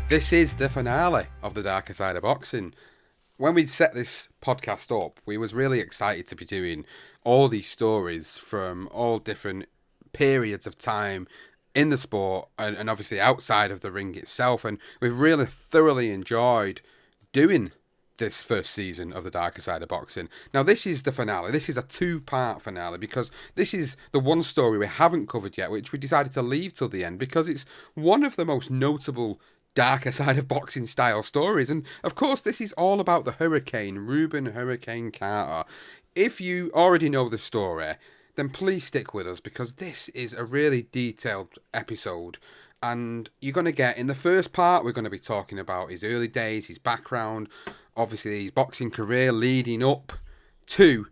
This is the finale of The Darker Side of Boxing. When we set this podcast up, we was really excited to be doing all these stories from all different periods of time in the sport and obviously outside of the ring itself. And we've really thoroughly enjoyed doing this first season of The Darker Side of Boxing. Now, this is the finale. This is a two-part finale because this is the one story we haven't covered yet, which we decided to leave till the end because it's one of the most notable Darker Side of Boxing style stories. And of course, this is all about the Hurricane, Rubin Hurricane Carter. If you already know the story, then please stick with us because this is a really detailed episode. And you're going to get, in the first part, we're going to be talking about his early days, his background, obviously his boxing career leading up to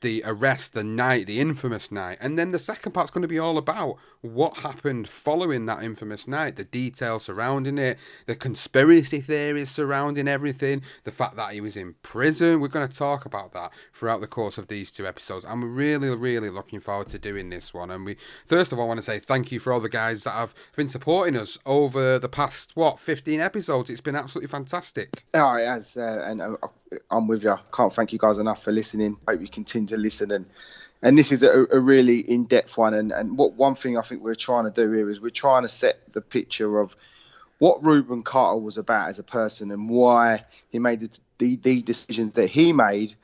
the arrest, the night, the infamous night. And then the second part's going to be all about what happened following that infamous night, the details surrounding it, the conspiracy theories surrounding everything, the fact that he was in prison. We're going to talk about that throughout the course of these two episodes. I'm really, really looking forward to doing this one. And we, first of all, want to say thank you for all the guys that have been supporting us over the past, 15 episodes. It's been absolutely fantastic. Oh, it has, I'm with you. Can't thank you guys enough for listening. Hope you continue to listen, and this is a really in-depth one. And what one thing I think we're trying to do here is we're trying to set the picture of what Rubin Carter was about as a person and why he made the decisions that he made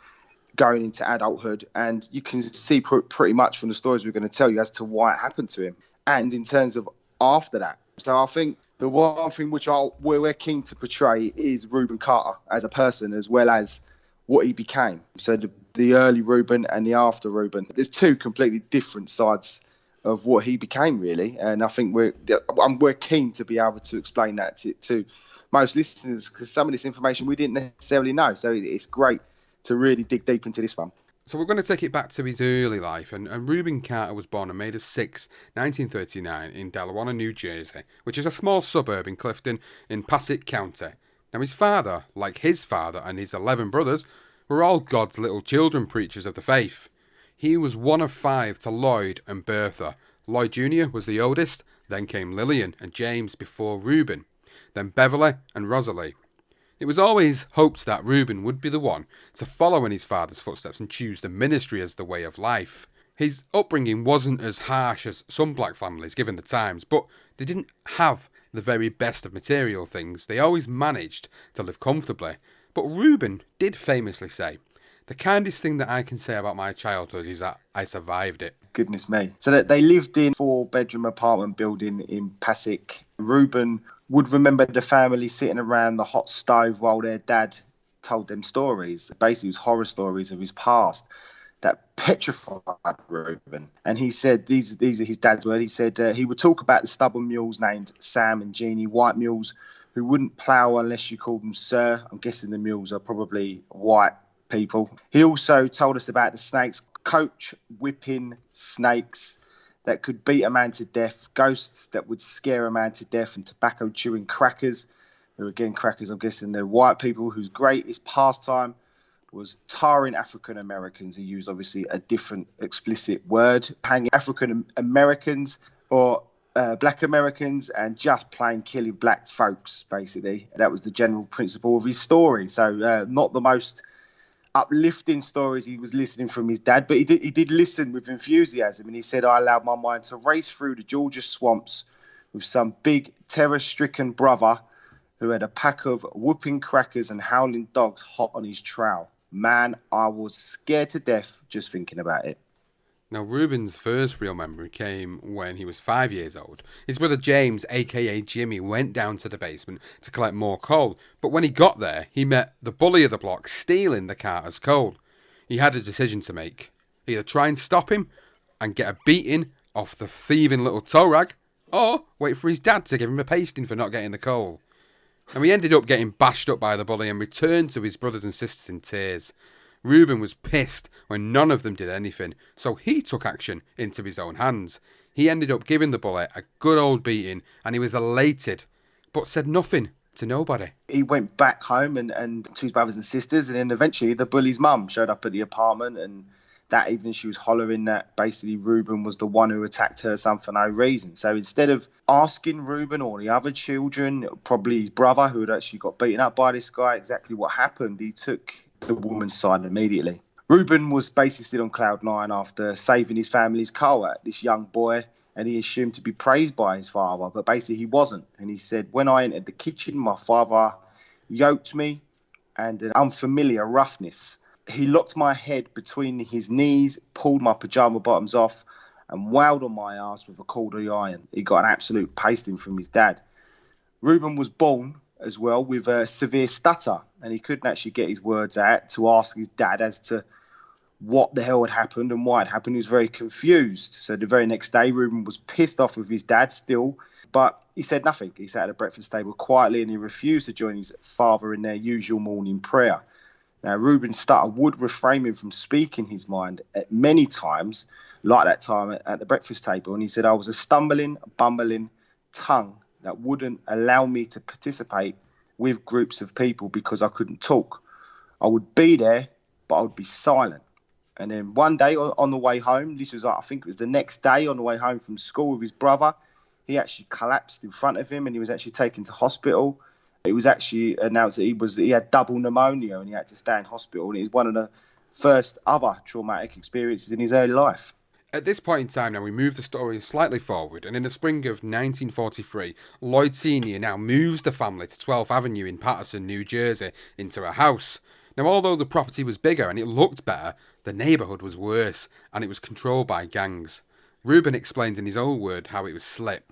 going into adulthood. And you can see pretty much from the stories we're going to tell you as to why it happened to him, and in terms of after that. So I think the one thing which we're keen to portray is Rubin Carter as a person as well as what he became. So the early Rubin and the after Rubin. There's two completely different sides of what he became, really. And I think we're keen to be able to explain that to most listeners because some of this information we didn't necessarily know. So it's great to really dig deep into this one. So we're going to take it back to his early life, and Rubin Carter was born on May 6, 1939 in Delaware, New Jersey, which is a small suburb in Clifton in Passaic County. Now his father, like his father and his 11 brothers, were all God's little children preachers of the faith. He was one of 5 to Lloyd and Bertha. Lloyd Jr. was the oldest, then came Lillian and James before Rubin, then Beverly and Rosalie. It was always hoped that Rubin would be the one to follow in his father's footsteps and choose the ministry as the way of life. His upbringing wasn't as harsh as some black families given the times, but they didn't have the very best of material things. They always managed to live comfortably. But Rubin did famously say, "The kindest thing that I can say about my childhood is that I survived it." Goodness me. So that they lived in a 4-bedroom apartment building in Passaic. Rubin would remember the family sitting around the hot stove while their dad told them stories. Basically, it was horror stories of his past that petrified Rubin. And he said, these are his dad's words, he said he would talk about the stubborn mules named Sam and Jeannie, white mules who wouldn't plough unless you called them sir. I'm guessing the mules are probably white people. He also told us about the snakes, coach whipping snakes that could beat a man to death, ghosts that would scare a man to death, and tobacco chewing crackers, who again, crackers, I'm guessing they're white people whose greatest pastime was tarring African Americans. He used obviously a different explicit word, hanging African Americans or black Americans and just plain killing black folks, basically. That was the general principle of his story. So not the most uplifting stories he was listening from his dad, but he did listen with enthusiasm, and he said, "I allowed my mind to race through the Georgia swamps with some big terror-stricken brother who had a pack of whooping crackers and howling dogs hot on his trail. Man, I was scared to death just thinking about it." Now, Rubin's first real memory came when he was 5 years old. His brother James, aka Jimmy, went down to the basement to collect more coal, but when he got there, he met the bully of the block stealing the Carter's coal. He had a decision to make. Either try and stop him and get a beating off the thieving little tow rag, or wait for his dad to give him a pasting for not getting the coal. And he ended up getting bashed up by the bully and returned to his brothers and sisters in tears. Rubin was pissed when none of them did anything, so he took action into his own hands. He ended up giving the bully a good old beating, and he was elated, but said nothing to nobody. He went back home and to his brothers and sisters, and then eventually the bully's mum showed up at the apartment, and That evening she was hollering that basically Rubin was the one who attacked her son for no reason. So instead of asking Rubin or the other children, probably his brother who had actually got beaten up by this guy, exactly what happened, he took the woman's side immediately. Rubin was basically still on cloud nine after saving his family's car, this young boy, and he assumed to be praised by his father, but basically he wasn't. And he said, when I entered the kitchen, my father yoked me and an unfamiliar roughness. He locked my head between his knees, pulled my pyjama bottoms off, and wowed on my ass with a cold iron. He got an absolute pasting from his dad. Rubin was born as well with a severe stutter, and he couldn't actually get his words out to ask his dad as to what the hell had happened and why it happened. He was very confused. So the very next day, Rubin was pissed off with his dad still, but he said nothing. He sat at the breakfast table quietly and he refused to join his father in their usual morning prayer. Now, Rubin's stutter would refrain him from speaking his mind at many times, like that time at the breakfast table. And he said, I was a stumbling, bumbling tongue that wouldn't allow me to participate with groups of people because I couldn't talk. I would be there, but I would be silent. And then one day on the way home, this was, I think it was the next day on the way home from school with his brother, he actually collapsed in front of him and he was actually taken to hospital. It was actually announced that he had double pneumonia and he had to stay in hospital. And it was one of the first other traumatic experiences in his early life. At this point in time now, we move the story slightly forward, and in the spring of 1943, Lloyd Sr. now moves the family to 12th Avenue in Paterson, New Jersey, into a house. Now, although the property was bigger and it looked better, the neighbourhood was worse, and it was controlled by gangs. Rubin explained in his own word how it was split,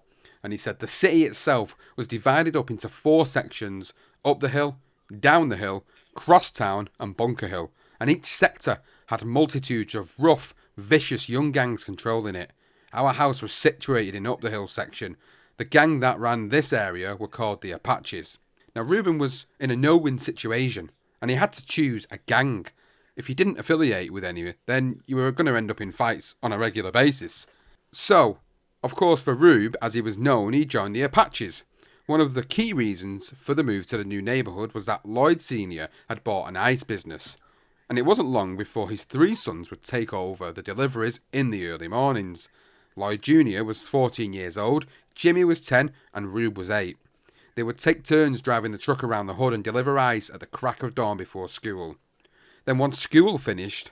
and he said the city itself was divided up into 4 sections: up the hill, down the hill, crosstown and Bunker Hill, and each sector had multitudes of rough, vicious young gangs controlling it. Our house was situated in up the hill section. The gang that ran this area were called the Apaches. Now, Rubin was in a no-win situation, and he had to choose a gang. If you didn't affiliate with any, then you were going to end up in fights on a regular basis. So, of course, for Rube, as he was known, he joined the Apaches. One of the key reasons for the move to the new neighbourhood was that Lloyd Sr. had bought an ice business, and it wasn't long before his 3 sons would take over the deliveries in the early mornings. Lloyd Jr. was 14 years old, Jimmy was 10, and Rube was 8. They would take turns driving the truck around the hood and deliver ice at the crack of dawn before school. Then once school finished,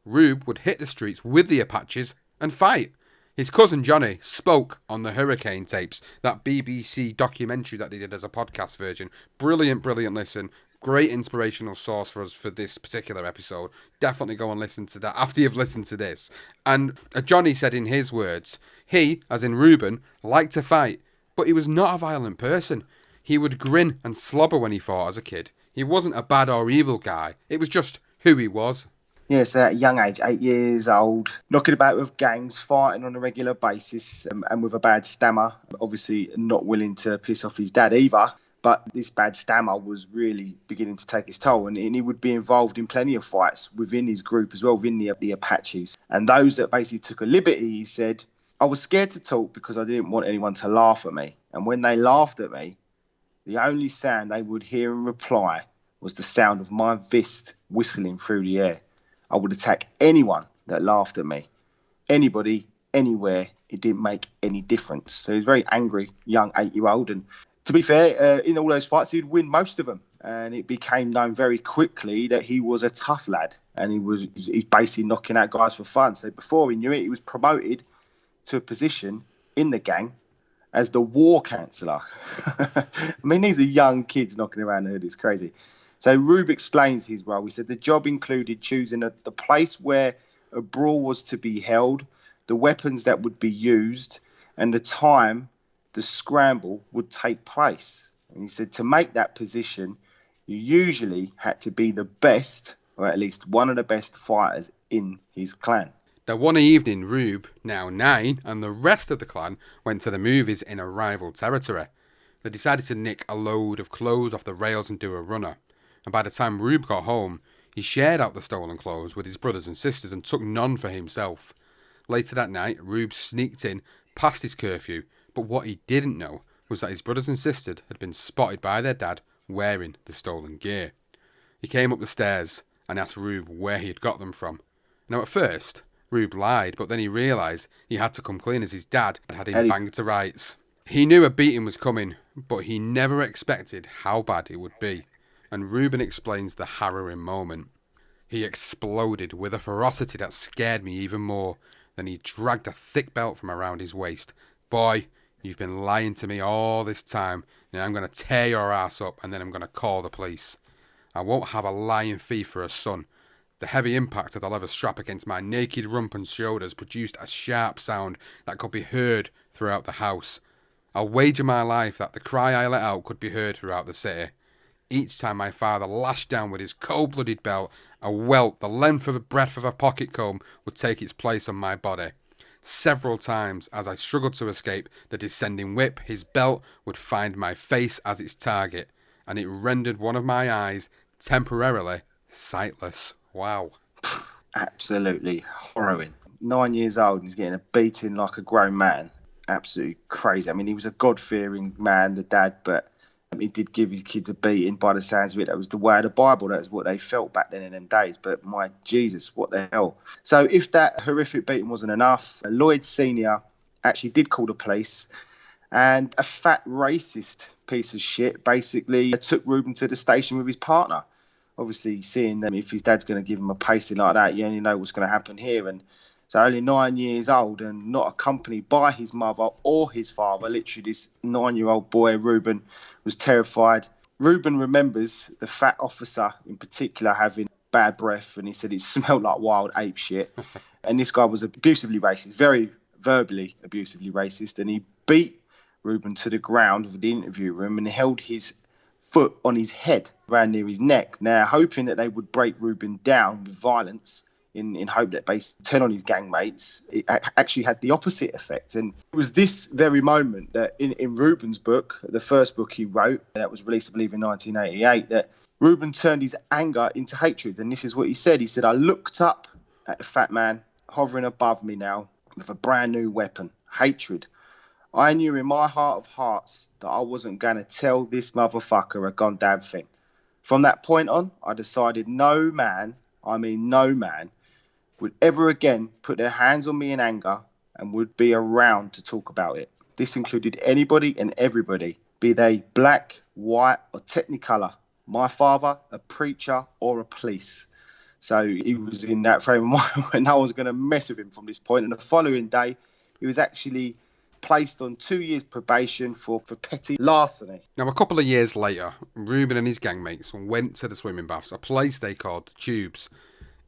Rube would hit the streets with the Apaches and fight. His cousin Johnny spoke on the Hurricane tapes, that BBC documentary that they did as a podcast version. Brilliant listen. Great inspirational source for us for this particular episode. Definitely go and listen to that after you've listened to this. And Johnny said in his words, he, as in Rubin, liked to fight, but he was not a violent person. He would grin and slobber when he fought as a kid. He wasn't a bad or evil guy. It was just who he was. Yes, at a young age, 8 years old, knocking about with gangs, fighting on a regular basis, and with a bad stammer. Obviously not willing to piss off his dad either. But this bad stammer was really beginning to take its toll, and he would be involved in plenty of fights within his group as well, within the Apaches. And those that basically took a liberty, he said, I was scared to talk because I didn't want anyone to laugh at me. And when they laughed at me, the only sound they would hear in reply was the sound of my fist whistling through the air. I would attack anyone that laughed at me. Anybody, anywhere, it didn't make any difference. So he was a very angry, young 8-year-old, and to be fair, in all those fights, he'd win most of them. And it became known very quickly that he was a tough lad. And he's basically knocking out guys for fun. So before he knew it, he was promoted to a position in the gang as the war counsellor. I mean, these are young kids knocking around the hood. It's crazy. So Rube explains his role. He said the job included choosing the place where a brawl was to be held, the weapons that would be used, and the time the scramble would take place. And he said to make that position, you usually had to be the best, or at least one of the best fighters in his clan. Now, one evening, Rube, now 9, and the rest of the clan went to the movies in a rival territory. They decided to nick a load of clothes off the rails and do a runner. And by the time Rube got home, he shared out the stolen clothes with his brothers and sisters and took none for himself. Later that night, Rube sneaked in past his curfew, but what he didn't know was that his brothers and sisters had been spotted by their dad wearing the stolen gear. He came up the stairs and asked Rube where he had got them from, Now at first, Rube lied, but then he realised he had to come clean as his dad had him Eddie. banged to rights. He knew a beating was coming, but he never expected how bad it would be. And Rubin explains the harrowing moment. He exploded with a ferocity that scared me even more. Then he dragged a thick belt from around his waist. Boy, you've been lying to me all this time. Now I'm going to tear your ass up and then I'm going to call the police. I won't have a lying thief for a son. The heavy impact of the leather strap against my naked rump and shoulders produced a sharp sound that could be heard throughout the house. I'll wager my life that the cry I let out could be heard throughout the city. Each time my father lashed down with his cold-blooded belt, a welt the length of the breadth of a pocket comb would take its place on my body. Several times, as I struggled to escape the descending whip, his belt would find my face as its target, and it rendered one of my eyes temporarily sightless. Wow. Absolutely harrowing. 9 years old and he's getting a beating like a grown man. Absolutely crazy. I mean, he was a God-fearing man, the dad, but he did give his kids a beating. By the sounds of it, that was the way of the Bible. That was what they felt back then in them days. But my Jesus, what the hell? So if that horrific beating wasn't enough, Lloyd Sr. actually did call the police, and a fat racist piece of shit basically took Rubin to the station with his partner. Obviously, seeing them, if his dad's going to give him a pasting like that, you only know what's going to happen here. And so only 9 years old and not accompanied by his mother or his father. Literally, this 9-year-old boy, Rubin, was terrified. Rubin remembers the fat officer in particular having bad breath, and he said it smelled like wild ape shit. And this guy was abusively racist, very verbally abusively racist, and he beat Rubin to the ground of the interview room and held his foot on his head, around near his neck. Now, hoping that they would break Rubin down with violence, in hope that they turn on his gang mates, it actually had the opposite effect. And it was this very moment that in Rubin's book, the first book he wrote, that was released, I believe, in 1988, that Rubin turned his anger into hatred. And this is what he said. He said, I looked up at the fat man hovering above me now with a brand new weapon, hatred. I knew in my heart of hearts that I wasn't going to tell this motherfucker a goddamn thing. From that point on, I decided no man, I mean no man, would ever again put their hands on me in anger and would be around to talk about it. This included anybody and everybody, be they black, white or technicolor. My father, a preacher or a police. So he was in that frame of mind when no one's going to mess with him from this point. And the following day, he was actually placed on 2 years probation for petty larceny. Now, a couple of years later, Rubin and his gangmates went to the swimming baths, a place they called the Tubes.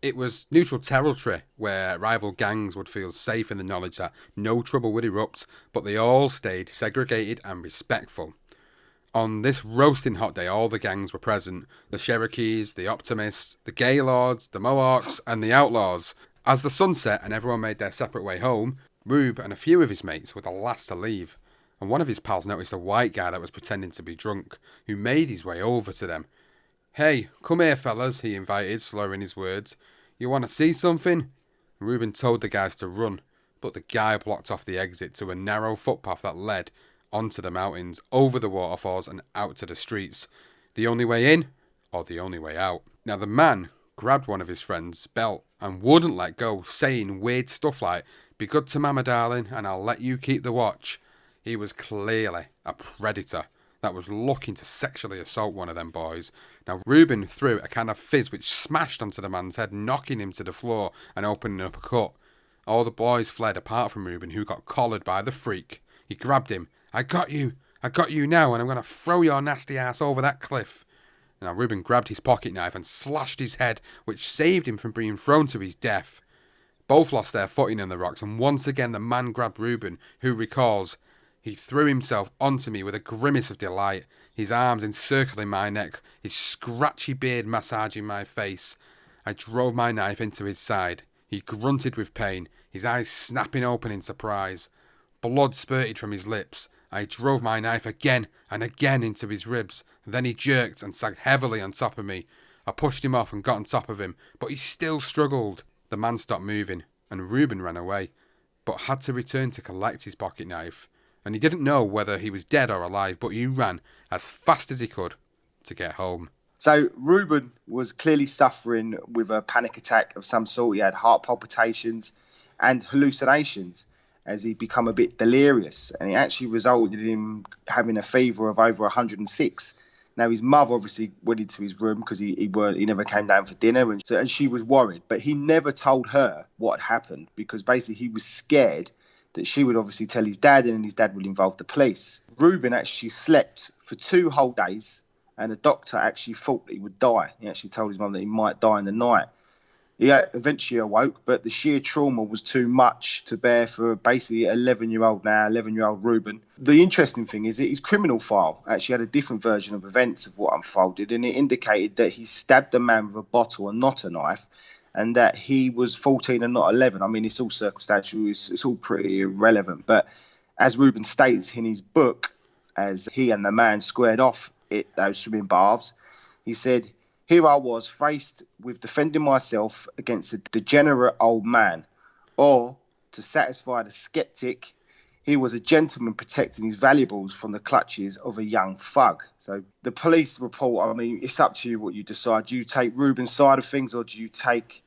It was neutral territory where rival gangs would feel safe in the knowledge that no trouble would erupt, but they all stayed segregated and respectful. On this roasting hot day, all the gangs were present. The Cherokees, the Optimists, the Gaylords, the Mohawks, and the Outlaws. As the sun set and everyone made their separate way home, Rube and a few of his mates were the last to leave. And one of his pals noticed a white guy that was pretending to be drunk, who made his way over to them. Hey, come here, fellas, he invited, slurring his words. You want to see something? Rubin told the guys to run, but the guy blocked off the exit to a narrow footpath that led onto the mountains, over the waterfalls and out to the streets. The only way in, or the only way out. Now the man grabbed one of his friend's belt and wouldn't let go, saying weird stuff like, be good to mama darling and I'll let you keep the watch. He was clearly a predator that was looking to sexually assault one of them boys. Now Rubin threw a can of fizz which smashed onto the man's head, knocking him to the floor and opening up a cut. All the boys fled apart from Rubin, who got collared by the freak. He grabbed him. I got you now, and I'm going to throw your nasty ass over that cliff. Now Rubin grabbed his pocket knife and slashed his head, which saved him from being thrown to his death. Both lost their footing in the rocks, and once again the man grabbed Rubin, who recalls, he threw himself onto me with a grimace of delight, his arms encircling my neck, his scratchy beard massaging my face. I drove my knife into his side. He grunted with pain, his eyes snapping open in surprise. Blood spurted from his lips. I drove my knife again and again into his ribs. Then he jerked and sagged heavily on top of me. I pushed him off and got on top of him, but he still struggled. The man stopped moving, and Rubin ran away, but had to return to collect his pocket knife. And he didn't know whether he was dead or alive, but he ran as fast as he could to get home. So Rubin was clearly suffering with a panic attack of some sort. He had heart palpitations and hallucinations as he'd become a bit delirious, and it actually resulted in him having a fever of over 106. Now his mother obviously went into his room because he never came down for dinner, and she was worried, but he never told her what had happened because basically he was scared that she would obviously tell his dad, and then his dad would involve the police. Rubin actually slept for 2 whole days, and the doctor actually thought that he would die. He actually told his mum that he might die in the night. He eventually awoke, but the sheer trauma was too much to bear for basically 11-year-old Rubin. The interesting thing is that his criminal file actually had a different version of events of what unfolded, and it indicated that he stabbed a man with a bottle and not a knife, and that he was 14 and not 11. I mean, it's all circumstantial, it's all pretty irrelevant. But as Rubin states in his book, as he and the man squared off at those swimming baths, he said, "Here I was faced with defending myself against a degenerate old man, or, to satisfy the skeptic, he was a gentleman protecting his valuables from the clutches of a young thug." So the police report, I mean, it's up to you what you decide. Do you take Rubin's side of things, or do you take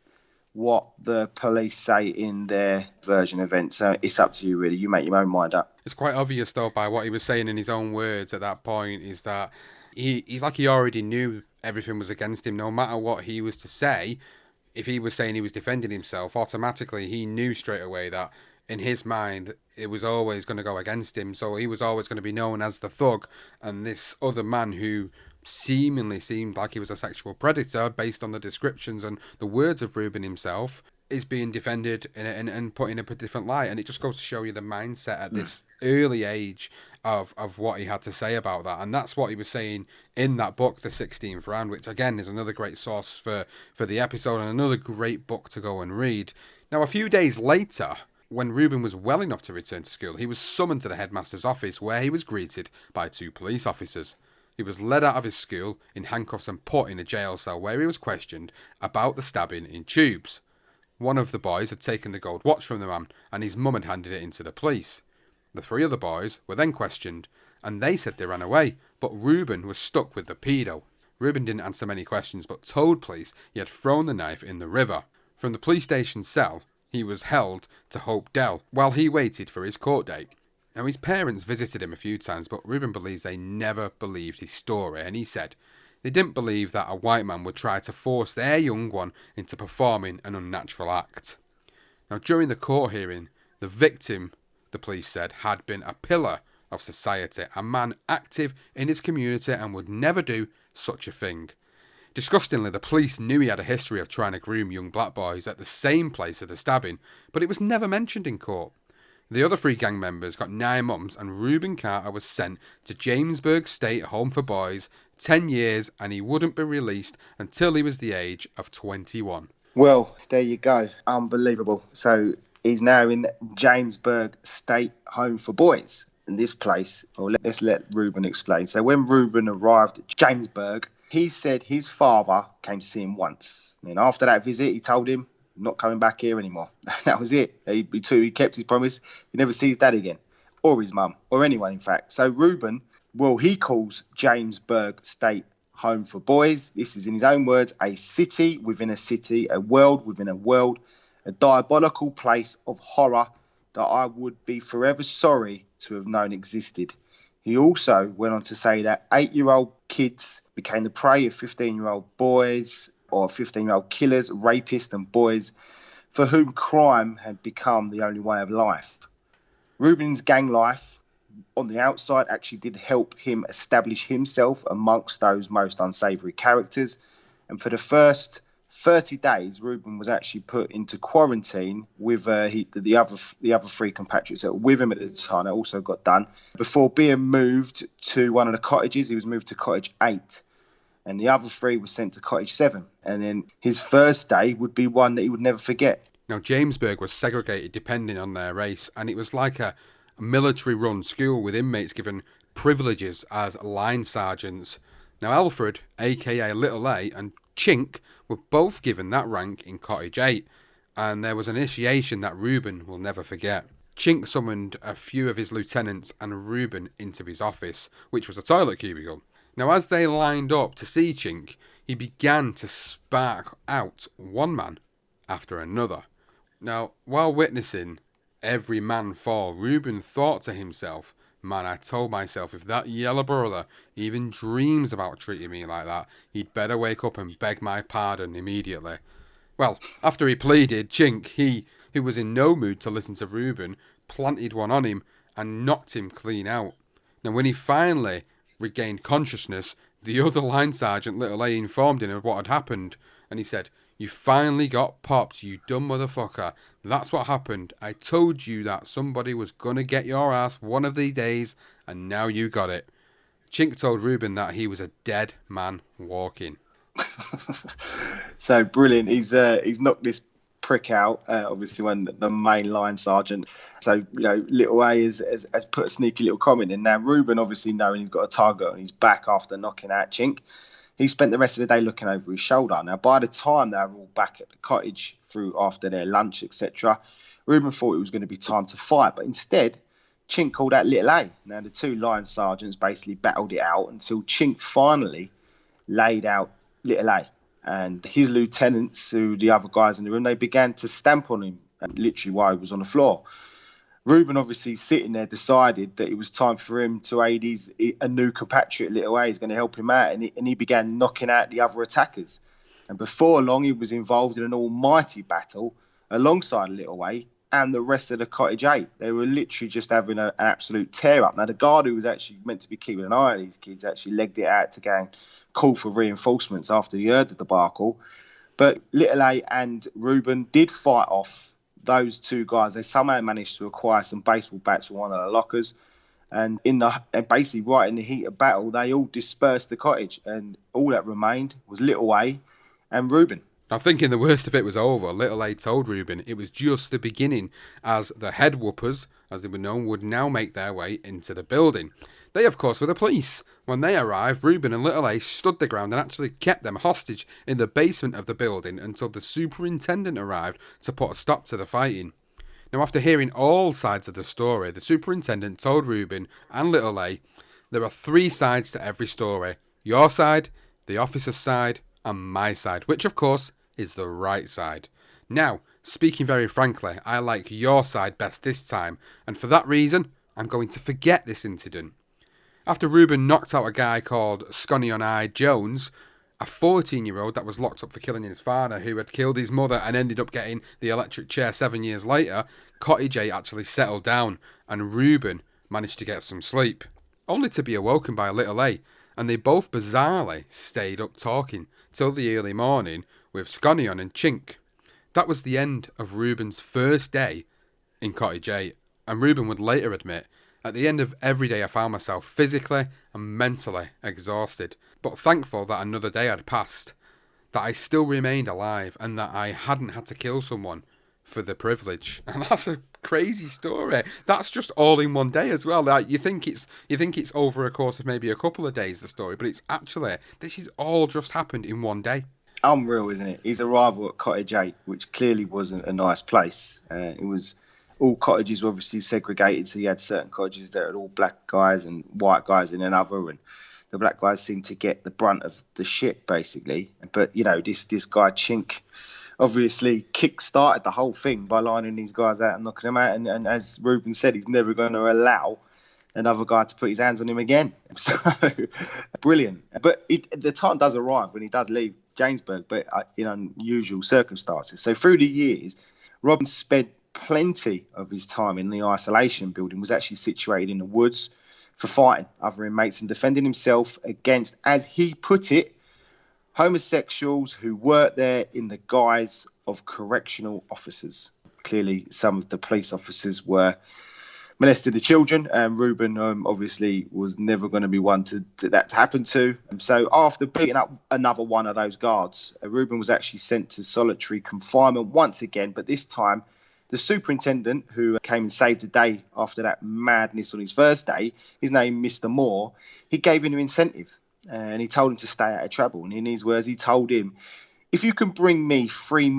what the police say in their version of events? So it's up to you, really. You make your own mind up. It's quite obvious, though, by what he was saying in his own words at that point, is that he's like he already knew everything was against him. No matter what he was to say, if he was saying he was defending himself, automatically he knew straight away that in his mind it was always going to go against him. So he was always going to be known as the thug, and this other man who seemingly seemed like he was a sexual predator based on the descriptions and the words of Rubin himself is being defended and put in a different light. And it just goes to show you the mindset at this early age of what he had to say about that. And that's what he was saying in that book, The 16th Round, which again is another great source for the episode and another great book to go and read. Now, a few days later, when Rubin was well enough to return to school, he was summoned to the headmaster's office, where he was greeted by 2 police officers. He was led out of his school in handcuffs and put in a jail cell, where he was questioned about the stabbing in tubes. One of the boys had taken the gold watch from the man, and his mum had handed it in to the police. The 3 other boys were then questioned, and they said they ran away, but Rubin was stuck with the pedo. Rubin didn't answer many questions, but told police he had thrown the knife in the river. From the police station cell, he was held to Hope Dell while he waited for his court date. Now, his parents visited him a few times, but Rubin believes they never believed his story, and he said they didn't believe that a white man would try to force their young one into performing an unnatural act. Now, during the court hearing, the victim, the police said, had been a pillar of society, a man active in his community and would never do such a thing. Disgustingly, the police knew he had a history of trying to groom young black boys at the same place of the stabbing, but it was never mentioned in court. The other 3 gang members got 9 months, and Rubin Carter was sent to Jamesburg State Home for Boys, 10 years, and he wouldn't be released until he was the age of 21. Well, there you go. Unbelievable. So he's now in Jamesburg State Home for Boys. In this place, let's let Rubin explain. So when Rubin arrived at Jamesburg, he said his father came to see him once. And after that visit, he told him, "I'm not coming back here anymore." That was it. He kept his promise. He never sees dad again, or his mum, or anyone, in fact. So Rubin, well, he calls Jamesburg State Home for Boys, this is in his own words, a city within a city, a world within a world, a diabolical place of horror that I would be forever sorry to have known existed. He also went on to say that 8-year-old kids became the prey of 15-year-old boys, or 15-year-old killers, rapists and boys for whom crime had become the only way of life. Rubin's gang life on the outside actually did help him establish himself amongst those most unsavoury characters. And for the first 30 days, Rubin was actually put into quarantine with the other 3 compatriots that were with him at the time. That also got done. Before being moved to one of the cottages, he was moved to cottage 8. And the other 3 were sent to cottage 7. And then his first day would be one that he would never forget. Now, Jamesburg was segregated depending on their race, and it was like a military-run school with inmates given privileges as line sergeants. Now, Alfred, a.k.a. Little A, and Chink were both given that rank in cottage 8, and there was an initiation that Rubin will never forget. Chink summoned a few of his lieutenants and Rubin into his office, which was a toilet cubicle. Now, as they lined up to see Chink, he began to spark out one man after another. Now, while witnessing every man fall, Rubin thought to himself, man, I told myself if that yellow brother even dreams about treating me like that, he'd better wake up and beg my pardon immediately. Well, after he pleaded, Chink, who was in no mood to listen to Rubin, planted one on him and knocked him clean out. Now, when he finally regained consciousness, the other line sergeant, Little A, informed him of what had happened, and he said, "You finally got popped, you dumb motherfucker. That's what happened. I told you that somebody was gonna get your ass one of these days, and now you got it." Chink told Rubin that he was a dead man walking. So brilliant. He's knocked this prick out, obviously, when the main line sergeant. So, Little A has put a sneaky little comment in. Now, Rubin, obviously knowing he's got a target on his back after knocking out Chink, he spent the rest of the day looking over his shoulder. Now, by the time they were all back at the cottage after their lunch, etc., Rubin thought it was going to be time to fight, but instead, Chink called out Little A. Now, the two line sergeants basically battled it out until Chink finally laid out Little A. And his lieutenants, who the other guys in the room, they began to stamp on him, literally while he was on the floor. Rubin, obviously sitting there, decided that it was time for him to aid a new compatriot, Little A. He's going to help him out, and he began knocking out the other attackers. And before long, he was involved in an almighty battle alongside Little A and the rest of the Cottage 8. They were literally just having an absolute tear-up. Now, the guard who was actually meant to be keeping an eye on these kids actually legged it out to go and call for reinforcements after he heard the debacle. But Little A and Rubin did fight off those two guys. They somehow managed to acquire some baseball bats from one of the lockers. And basically right in the heat of battle, they all dispersed the cottage. And all that remained was Little A and Rubin. Now, thinking the worst of it was over, Little A told Rubin it was just the beginning, as the head whoopers, as they were known, would now make their way into the building. They, of course, were the police. When they arrived, Rubin and Little A stood their ground and actually kept them hostage in the basement of the building until the superintendent arrived to put a stop to the fighting. Now, after hearing all sides of the story, the superintendent told Rubin and Little A, there are three sides to every story. Your side, the officer's side, and my side, which, of course, is the right side. Now, speaking very frankly, I like your side best this time, and for that reason, I'm going to forget this incident. After Rubin knocked out a guy called Scony-on-Eye Jones, a 14-year-old that was locked up for killing his father, who had killed his mother and ended up getting the electric chair 7 years later, Cottage 8 actually settled down, and Rubin managed to get some sleep, only to be awoken by Little A, and they both bizarrely stayed up talking till the early morning with Scony-on and Chink. That was the end of Rubin's first day in Cottage 8, and Rubin would later admit, at the end of every day I found myself physically and mentally exhausted, but thankful that another day had passed, that I still remained alive, and that I hadn't had to kill someone for the privilege. And that's a crazy story. That's just all in one day as well. Like, you think it's over a course of maybe a couple of days, the story, but it's actually, this is all just happened in one day. Unreal, isn't it? His arrival at Cottage 8, which clearly wasn't a nice place. It was, all cottages were obviously segregated, so you had certain cottages that had all black guys and white guys in another, and the black guys seemed to get the brunt of the shit, basically. But, this guy Chink obviously kick-started the whole thing by lining these guys out and knocking them out, and as Rubin said, he's never going to allow another guy to put his hands on him again. So, brilliant. But the time does arrive when he does leave Jamesburg, but in unusual circumstances. So through the years, Rubin spent plenty of his time in the isolation building, was actually situated in the woods for fighting other inmates and defending himself against, as he put it, homosexuals who worked there in the guise of correctional officers. Clearly, some of the police officers were molested the children, and Rubin obviously was never going to be one to that to happen to. So after beating up another one of those guards, Rubin was actually sent to solitary confinement once again, but this time the superintendent, who came and saved the day after that madness on his first day, his name Mr. Moore, he gave him an incentive, and he told him to stay out of trouble. And in his words, he told him, if you can bring me 3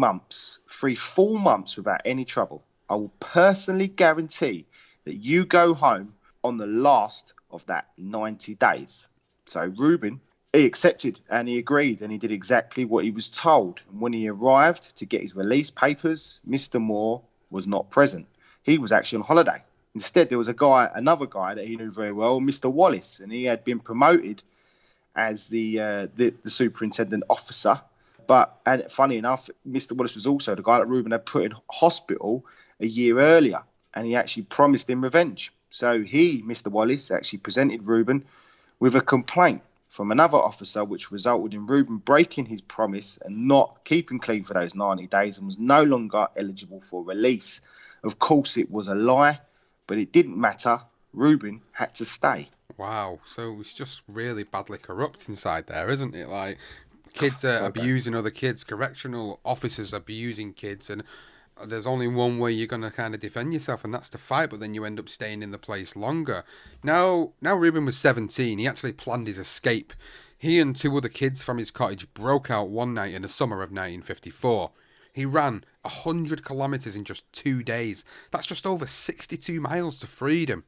full months without any trouble, I will personally guarantee that you go home on the last of that 90 days. So Rubin, he accepted and he agreed and he did exactly what he was told. And when he arrived to get his release papers, Mr. Moore was not present. He was actually on holiday. Instead, there was another guy that he knew very well, Mr. Wallace, and he had been promoted as the superintendent officer. And funny enough, Mr. Wallace was also the guy that Rubin had put in hospital a year earlier, and he actually promised him revenge. So Mr. Wallace, actually presented Rubin with a complaint from another officer, which resulted in Rubin breaking his promise and not keeping clean for those 90 days and was no longer eligible for release. Of course, it was a lie, but it didn't matter. Rubin had to stay. Wow, so it's just really badly corrupt inside there, isn't it? Like, kids are abusing other kids, correctional officers abusing kids, and there's only one way you're going to kind of defend yourself, and that's to fight, but then you end up staying in the place longer. Now Rubin was 17, he actually planned his escape. He and 2 other kids from his cottage broke out one night in the summer of 1954. He ran 100 kilometres in just 2 days. That's just over 62 miles to freedom.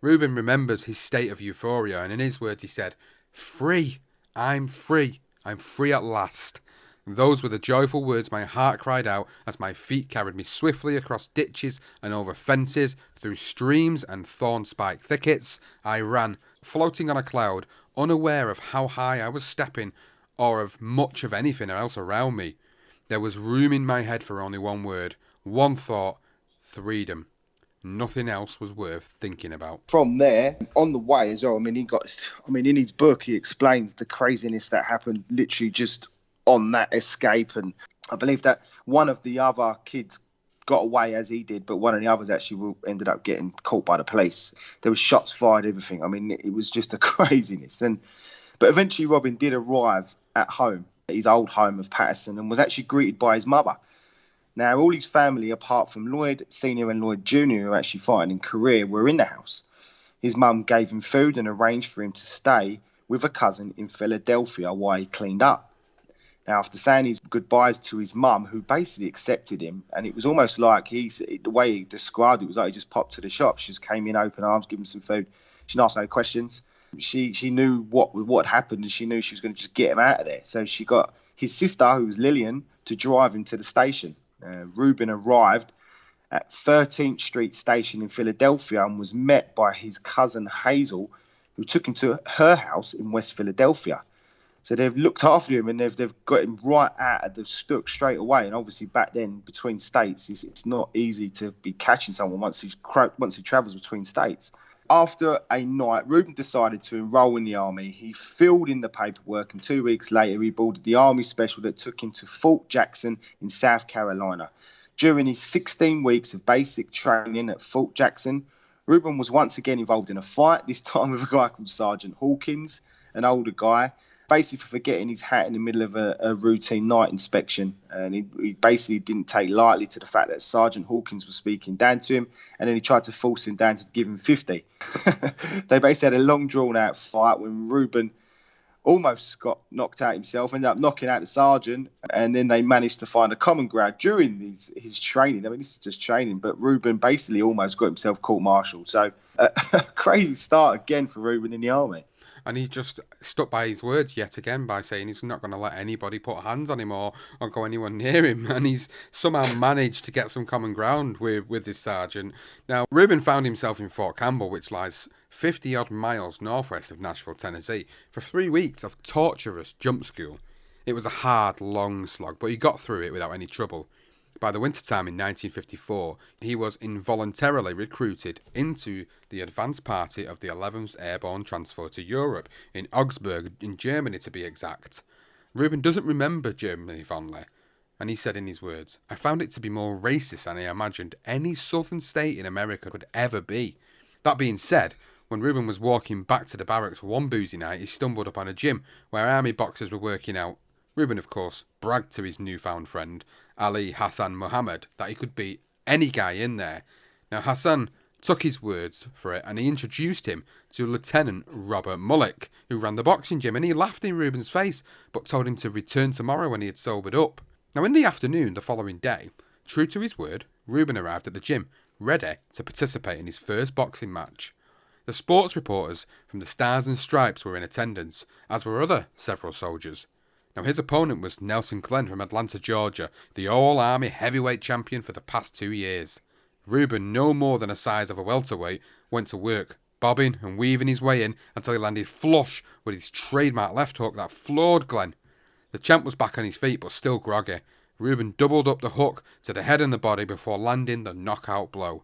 Rubin remembers his state of euphoria, and in his words he said, "Free! I'm free! I'm free at last." Those were the joyful words my heart cried out as my feet carried me swiftly across ditches and over fences, through streams and thorn-spike thickets. I ran, floating on a cloud, unaware of how high I was stepping, or of much of anything else around me. There was room in my head for only one word, one thought: freedom. Nothing else was worth thinking about. From there, on the way as well, in his book, he explains the craziness that happened literally just on that escape. And I believe that one of the other kids got away as he did, but one of the others actually ended up getting caught by the police. There was shots fired, everything. I mean, it was just a craziness. But eventually Rubin did arrive at home, his old home of Patterson, and was actually greeted by his mother. Now, all his family, apart from Lloyd Sr. and Lloyd Jr., who were actually fighting in Korea, were in the house. His mum gave him food and arranged for him to stay with a cousin in Philadelphia while he cleaned up. Now, after saying his goodbyes to his mum, who basically accepted him, and it was almost like the way he described it was like he just popped to the shop. She just came in open arms, gave him some food. She didn't ask no questions. She knew what happened, and she knew she was going to just get him out of there. So she got his sister, who was Lillian, to drive him to the station. Rubin arrived at 13th Street Station in Philadelphia and was met by his cousin Hazel, who took him to her house in West Philadelphia. So they've looked after him and they've got him right out of the stuck straight away. And obviously back then, between states, it's not easy to be catching someone once he travels between states. After a night, Rubin decided to enroll in the army. He filled in the paperwork, and 2 weeks later, he boarded the Army Special that took him to Fort Jackson in South Carolina. During his 16 weeks of basic training at Fort Jackson, Rubin was once again involved in a fight, this time with a guy called Sergeant Hawkins, an older guy, basically for forgetting his hat in the middle of a routine night inspection. And he basically didn't take lightly to the fact that Sergeant Hawkins was speaking down to him, and then he tried to force him down to give him 50. They basically had a long drawn-out fight when Rubin almost got knocked out himself, ended up knocking out the sergeant, and then they managed to find a common ground during his training. I mean, this is just training, but Rubin basically almost got himself court-martialed. So a crazy start again for Rubin in the army. And he just stuck by his words yet again by saying he's not going to let anybody put hands on him or go anywhere near him. And he's somehow managed to get some common ground with this sergeant. Now, Rubin found himself in Fort Campbell, which lies 50-odd miles northwest of Nashville, Tennessee, for 3 weeks of torturous jump school. It was a hard, long slog, but he got through it without any trouble. By the wintertime in 1954, he was involuntarily recruited into the advance party of the 11th Airborne Transfer to Europe, in Augsburg, in Germany to be exact. Rubin doesn't remember Germany fondly, and he said in his words, "I found it to be more racist than I imagined any southern state in America could ever be." That being said, when Rubin was walking back to the barracks one boozy night, he stumbled upon a gym where army boxers were working out. Rubin, of course, bragged to his newfound friend, Ali Hassan Muhammad, that he could beat any guy in there. Now, Hassan took his words for it, and he introduced him to Lieutenant Robert Mullick, who ran the boxing gym, and he laughed in Rubin's face, but told him to return tomorrow when he had sobered up. Now, in the afternoon the following day, true to his word, Rubin arrived at the gym, ready to participate in his first boxing match. The sports reporters from the Stars and Stripes were in attendance, as were several soldiers. Now his opponent was Nelson Glenn from Atlanta, Georgia, the All-Army heavyweight champion for the past 2 years. Rubin, no more than a size of a welterweight, went to work, bobbing and weaving his way in until he landed flush with his trademark left hook that floored Glenn. The champ was back on his feet but still groggy. Rubin doubled up the hook to the head and the body before landing the knockout blow.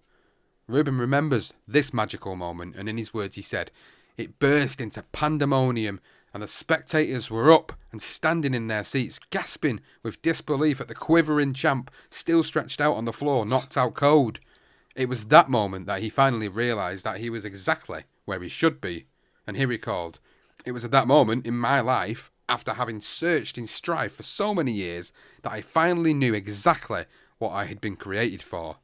Rubin remembers this magical moment, and in his words he said, "It burst into pandemonium, and the spectators were up and standing in their seats, gasping with disbelief at the quivering champ still stretched out on the floor, knocked out cold." It was that moment that he finally realised that he was exactly where he should be, and he recalled, "It was at that moment in my life, after having searched in strife for so many years, that I finally knew exactly what I had been created for.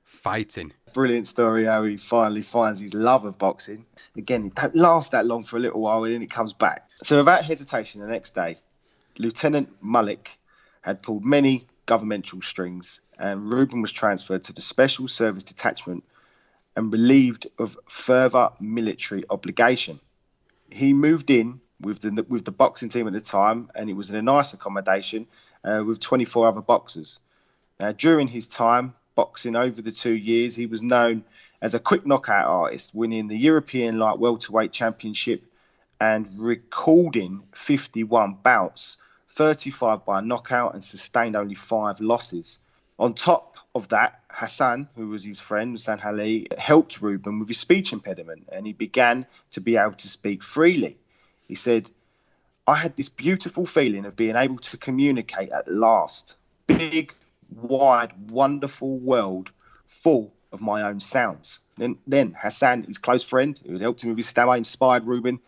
Fighting." Brilliant story how he finally finds his love of boxing. Again, it don't last that long for a little while and then it comes back. So without hesitation, the next day, Lieutenant Mullick had pulled many governmental strings and Rubin was transferred to the Special Service Detachment and relieved of further military obligation. He moved in with the boxing team at the time, and it was in a nice accommodation with 24 other boxers. Now, during his time boxing over the 2 years, he was known as a quick knockout artist, winning the European Light Welterweight Championship and recording 51 bouts, 35 by knockout, and sustained only 5 losses. On top of that, Hassan, who was his friend, Hassan Ali, helped Rubin with his speech impediment, and he began to be able to speak freely. He said, "I had this beautiful feeling of being able to communicate at last. Big, wide, wonderful world full of my own sounds." Then Hassan, his close friend, who had helped him with his stammer, inspired Rubin.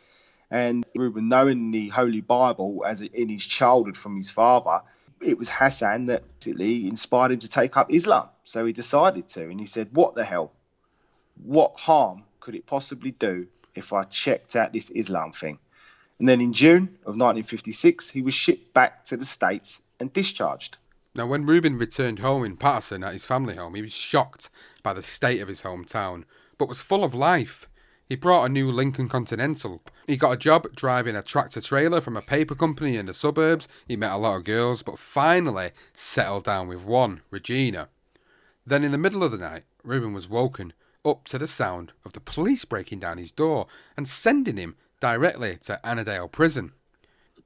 And Rubin, knowing the Holy Bible as in his childhood from his father, it was Hassan that basically inspired him to take up Islam. So he decided to, and he said, "What the hell? What harm could it possibly do if I checked out this Islam thing?" And then in June of 1956, he was shipped back to the States and discharged. Now, when Rubin returned home in Patterson at his family home, he was shocked by the state of his hometown, but was full of life. He brought a new Lincoln Continental. He got a job driving a tractor trailer from a paper company in the suburbs. He met a lot of girls, but finally settled down with one, Regina. Then in the middle of the night, Rubin was woken up to the sound of the police breaking down his door and sending him directly to Annandale Prison.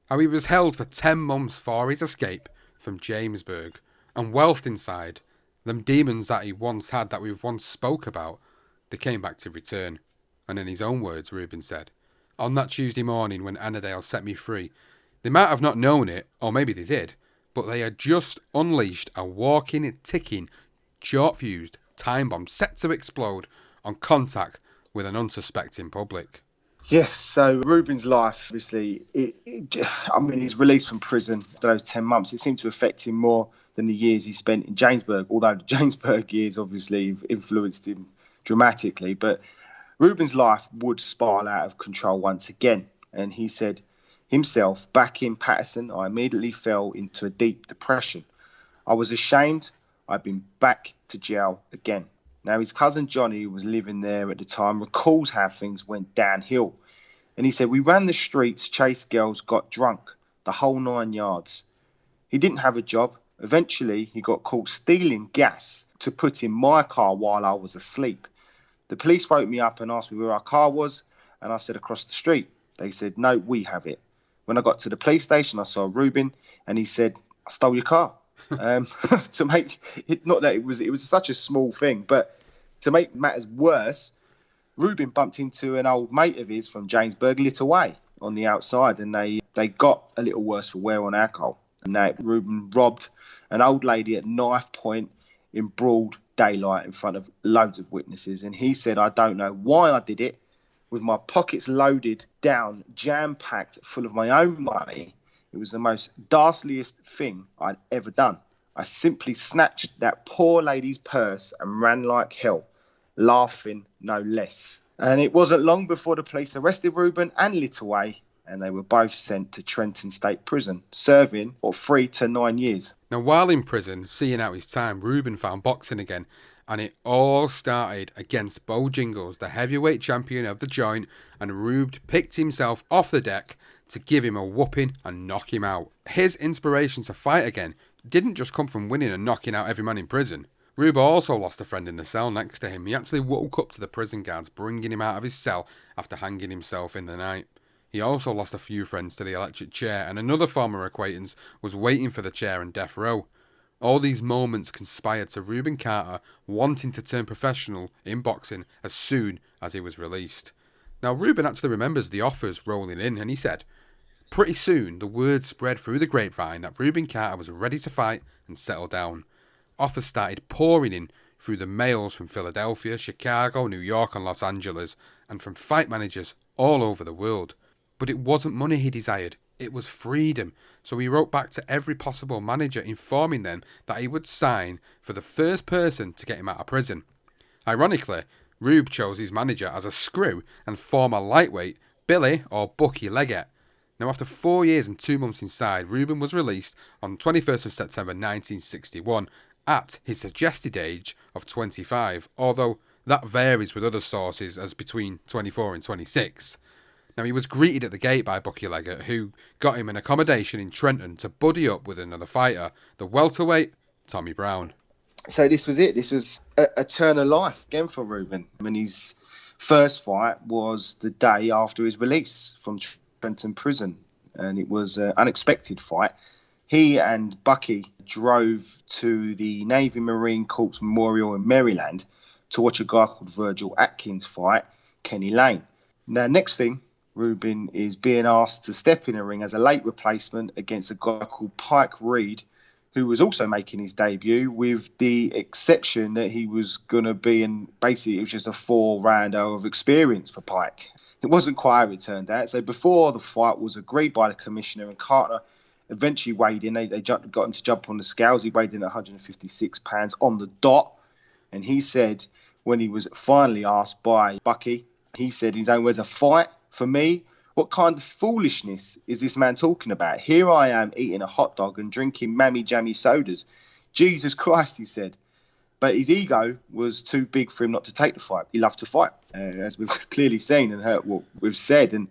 How he was held for 10 months for his escape from Jamesburg, and whilst inside, them demons that he once had that we've once spoke about, they came back to return. And in his own words, Rubin said, "On that Tuesday morning when Annandale set me free, they might have not known it, or maybe they did, but they had just unleashed a walking, ticking, short-fused time bomb set to explode on contact with an unsuspecting public." Yes, so Rubin's life, obviously, he's released from prison for those 10 months. It seemed to affect him more than the years he spent in Jamesburg, although the Jamesburg years obviously influenced him dramatically. But Rubin's life would spiral out of control once again. And he said himself, "Back in Patterson, I immediately fell into a deep depression. I was ashamed I'd been back to jail again." Now, his cousin Johnny, who was living there at the time, recalls how things went downhill. And he said, "We ran the streets, chased girls, got drunk, the whole 9 yards. He didn't have a job. Eventually, he got caught stealing gas to put in my car while I was asleep. The police woke me up and asked me where our car was, and I said across the street. They said, 'No, we have it.' When I got to the police station, I saw Rubin, and he said, 'I stole your car.'" To make it, not that it was such a small thing, but to make matters worse, Rubin bumped into an old mate of his from Jamesburg, lit away on the outside, and they got a little worse for wear on alcohol. And now Rubin robbed an old lady at knife point in broad daylight in front of loads of witnesses. And he said, "I don't know why I did it. With my pockets loaded down, jam-packed, full of my own money, it was the most dastardliest thing I'd ever done. I simply snatched that poor lady's purse and ran like hell, laughing no less." And it wasn't long before the police arrested Rubin and lit away and they were both sent to Trenton State Prison, serving 3 to 9 years. Now, while in prison, seeing out his time, Rubin found boxing again, and it all started against Bo Jingles, the heavyweight champion of the joint, and Rube picked himself off the deck to give him a whooping and knock him out. His inspiration to fight again didn't just come from winning and knocking out every man in prison. Rube also lost a friend in the cell next to him. He actually woke up to the prison guards bringing him out of his cell after hanging himself in the night. He also lost a few friends to the electric chair, and another former acquaintance was waiting for the chair in death row. All these moments conspired to Rubin Carter wanting to turn professional in boxing as soon as he was released. Now, Rubin actually remembers the offers rolling in, and he said, "Pretty soon, the word spread through the grapevine that Rubin Carter was ready to fight and settle down. Offers started pouring in through the mails from Philadelphia, Chicago, New York and Los Angeles, and from fight managers all over the world. But it wasn't money he desired, it was freedom. So he wrote back to every possible manager informing them that he would sign for the first person to get him out of prison. Ironically, Rube chose his manager as a screw and former lightweight Billy or Bucky Leggett. Now, after 4 years and 2 months inside, Rubin was released on 21st of September 1961 at his suggested age of 25, although that varies with other sources as between 24 and 26. Now, he was greeted at the gate by Bucky Leggett, who got him an accommodation in Trenton to buddy up with another fighter, the welterweight Tommy Brown. So this was it. This was a turn of life again for Rubin. I mean, his first fight was the day after his release from Trenton Prison, and it was an unexpected fight. He and Bucky drove to the Navy Marine Corps Memorial in Maryland to watch a guy called Virgil Atkins fight Kenny Lane. Now, next thing, Rubin is being asked to step in a ring as a late replacement against a guy called Pike Reed, who was also making his debut, with the exception that he was going to be in, basically it was just a 4-rounder of experience for Pike. It wasn't quite how it turned out. So before the fight was agreed by the commissioner, and Carter eventually weighed in, they got him to jump on the scales. He weighed in at 156 pounds on the dot. And he said, when he was finally asked by Bucky, he said in his own words, "A fight? For me? What kind of foolishness is this man talking about? Here I am eating a hot dog and drinking mammy jammy sodas. Jesus Christ," he said. But his ego was too big for him not to take the fight. He loved to fight, as we've clearly seen and heard what we've said. And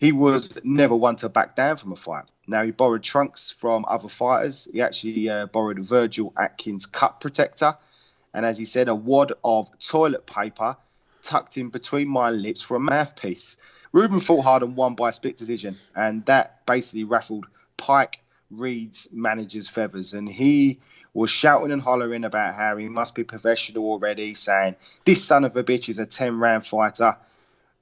he was never one to back down from a fight. Now, he borrowed trunks from other fighters. He actually borrowed a Virgil Atkins cup protector. And as he said, a wad of toilet paper tucked in between my lips for a mouthpiece. Rubin fought hard and won by a split decision, and that basically ruffled Pike Reed's manager's feathers, and he was shouting and hollering about how he must be professional already, saying, "This son of a bitch is a 10-round fighter."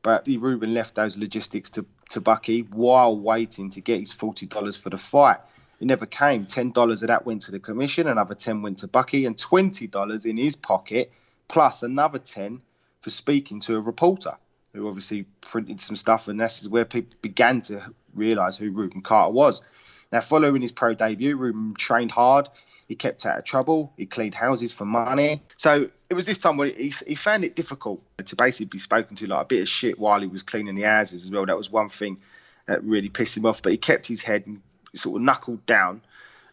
But Rubin left those logistics to Bucky while waiting to get his $40 for the fight. It never came. $10 of that went to the commission, another $10 went to Bucky, and $20 in his pocket, plus another $10 for speaking to a reporter, who obviously printed some stuff, and this is where people began to realise who Rubin Carter was. Now, following his pro debut, Rubin trained hard. He kept out of trouble. He cleaned houses for money. So it was this time where he found it difficult to basically be spoken to like a bit of shit while he was cleaning the houses as well. That was one thing that really pissed him off. But he kept his head and sort of knuckled down,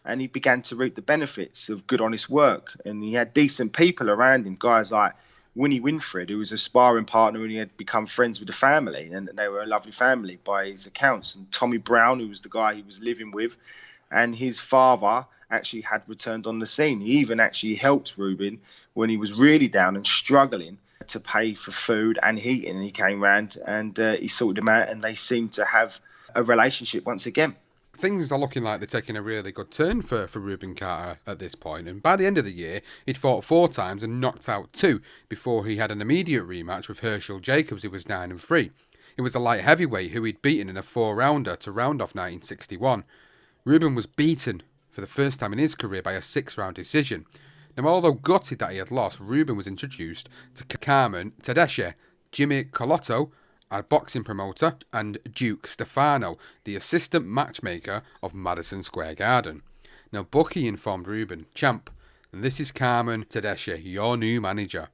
and he began to reap the benefits of good, honest work. And he had decent people around him, guys like Winnie Winfred, who was a sparring partner, and he had become friends with the family, and they were a lovely family by his accounts. And Tommy Brown, who was the guy he was living with, and his father actually had returned on the scene. He even actually helped Rubin when he was really down and struggling to pay for food and heating. And he came round and he sorted him out, and they seemed to have a relationship once again. Things are looking like they're taking a really good turn for Rubin Carter at this point, and by the end of the year, he'd fought 4 times and knocked out 2 before he had an immediate rematch with Herschel Jacobs, who was 9-3. It was a light heavyweight who he'd beaten in a 4-rounder to round off 1961. Rubin was beaten for the first time in his career by a 6-round decision. Now, although gutted that he had lost, Rubin was introduced to Carmen Tedeschi, Jimmy Colotto, a boxing promoter, and Duke Stefano, the assistant matchmaker of Madison Square Garden. Now, Bucky informed Rubin, "Champ, and this is Carmen Tedeschi, your new manager."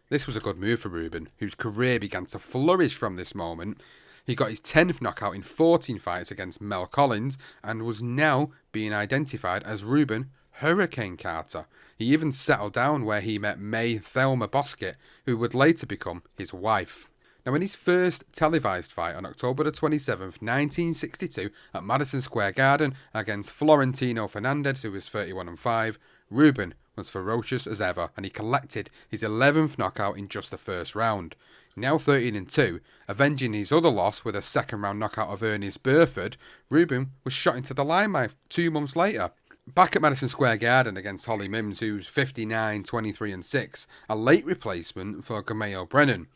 This was a good move for Rubin, whose career began to flourish from this moment. He got his 10th knockout in 14 fights against Mel Collins and was now being identified as Rubin Hurricane Carter. He even settled down where he met May Thelma Bosket, who would later become his wife. Now, in his first televised fight on October the 27th, 1962, at Madison Square Garden against Florentino Fernandez, who was 31-5, Rubin was ferocious as ever, and he collected his 11th knockout in just the first round. Now 13-2, avenging his other loss with a second-round knockout of Ernest Burford, Rubin was shot into the limelight 2 months later. Back at Madison Square Garden against Holly Mims, who's 59, 23-6, a late replacement for Gameo Brennan.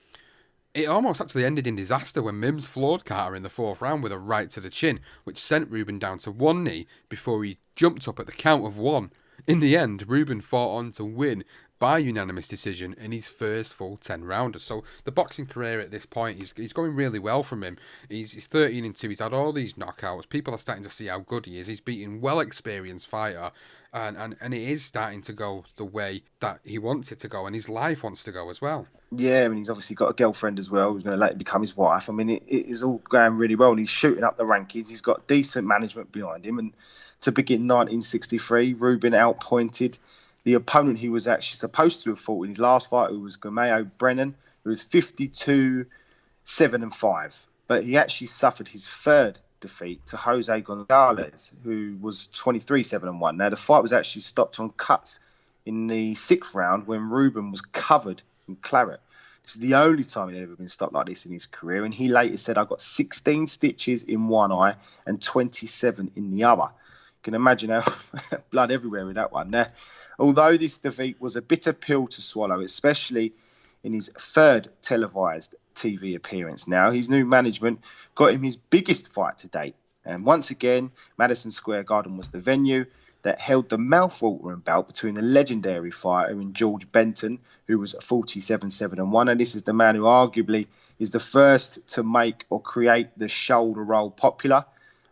It almost actually ended in disaster when Mims floored Carter in the 4th round with a right to the chin, which sent Rubin down to one knee before he jumped up at the count of 1. In the end, Rubin fought on to win by unanimous decision in his first full 10-rounder. So the boxing career at this point, he's going really well from him. He's 13-2, he's had all these knockouts. People are starting to see how good he is. He's beaten well-experienced fighter. And it is starting to go the way that he wants it to go, and his life wants to go as well. Yeah, I mean, he's obviously got a girlfriend as well who's going to later become his wife. I mean, it is all going really well, and he's shooting up the rankings. He's got decent management behind him. And to begin 1963, Rubin outpointed the opponent he was actually supposed to have fought in his last fight, who was Gameo Brennan, who was 52-7-5. But he actually suffered his third defeat to Jose Gonzalez, who was 23-7-1. Now, the fight was actually stopped on cuts in the 6th round when Rubin was covered in claret. This is the only time he'd ever been stopped like this in his career, and he later said, "I got 16 stitches in one eye and 27 in the other." You can imagine how blood everywhere with that one. Now, although this defeat was a bitter pill to swallow, especially in his third televised TV appearance now, his new management got him his biggest fight to date. And once again, Madison Square Garden was the venue that held the mouth-watering bout between the legendary fighter and George Benton, who was 47-7-1. And this is the man who arguably is the first to make or create the shoulder roll popular.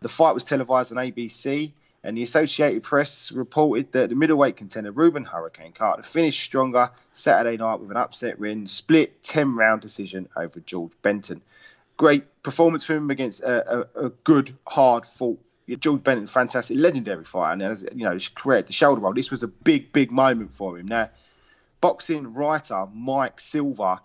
The fight was televised on ABC, and the Associated Press reported that the middleweight contender Rubin Hurricane Carter finished stronger Saturday night with an upset win, split 10-round decision over George Benton. Great performance for him against a good, hard-fought George Benton, fantastic, legendary fighter. And as you know, created the shoulder roll. This was a big, big moment for him. Now, boxing writer Mike Silver,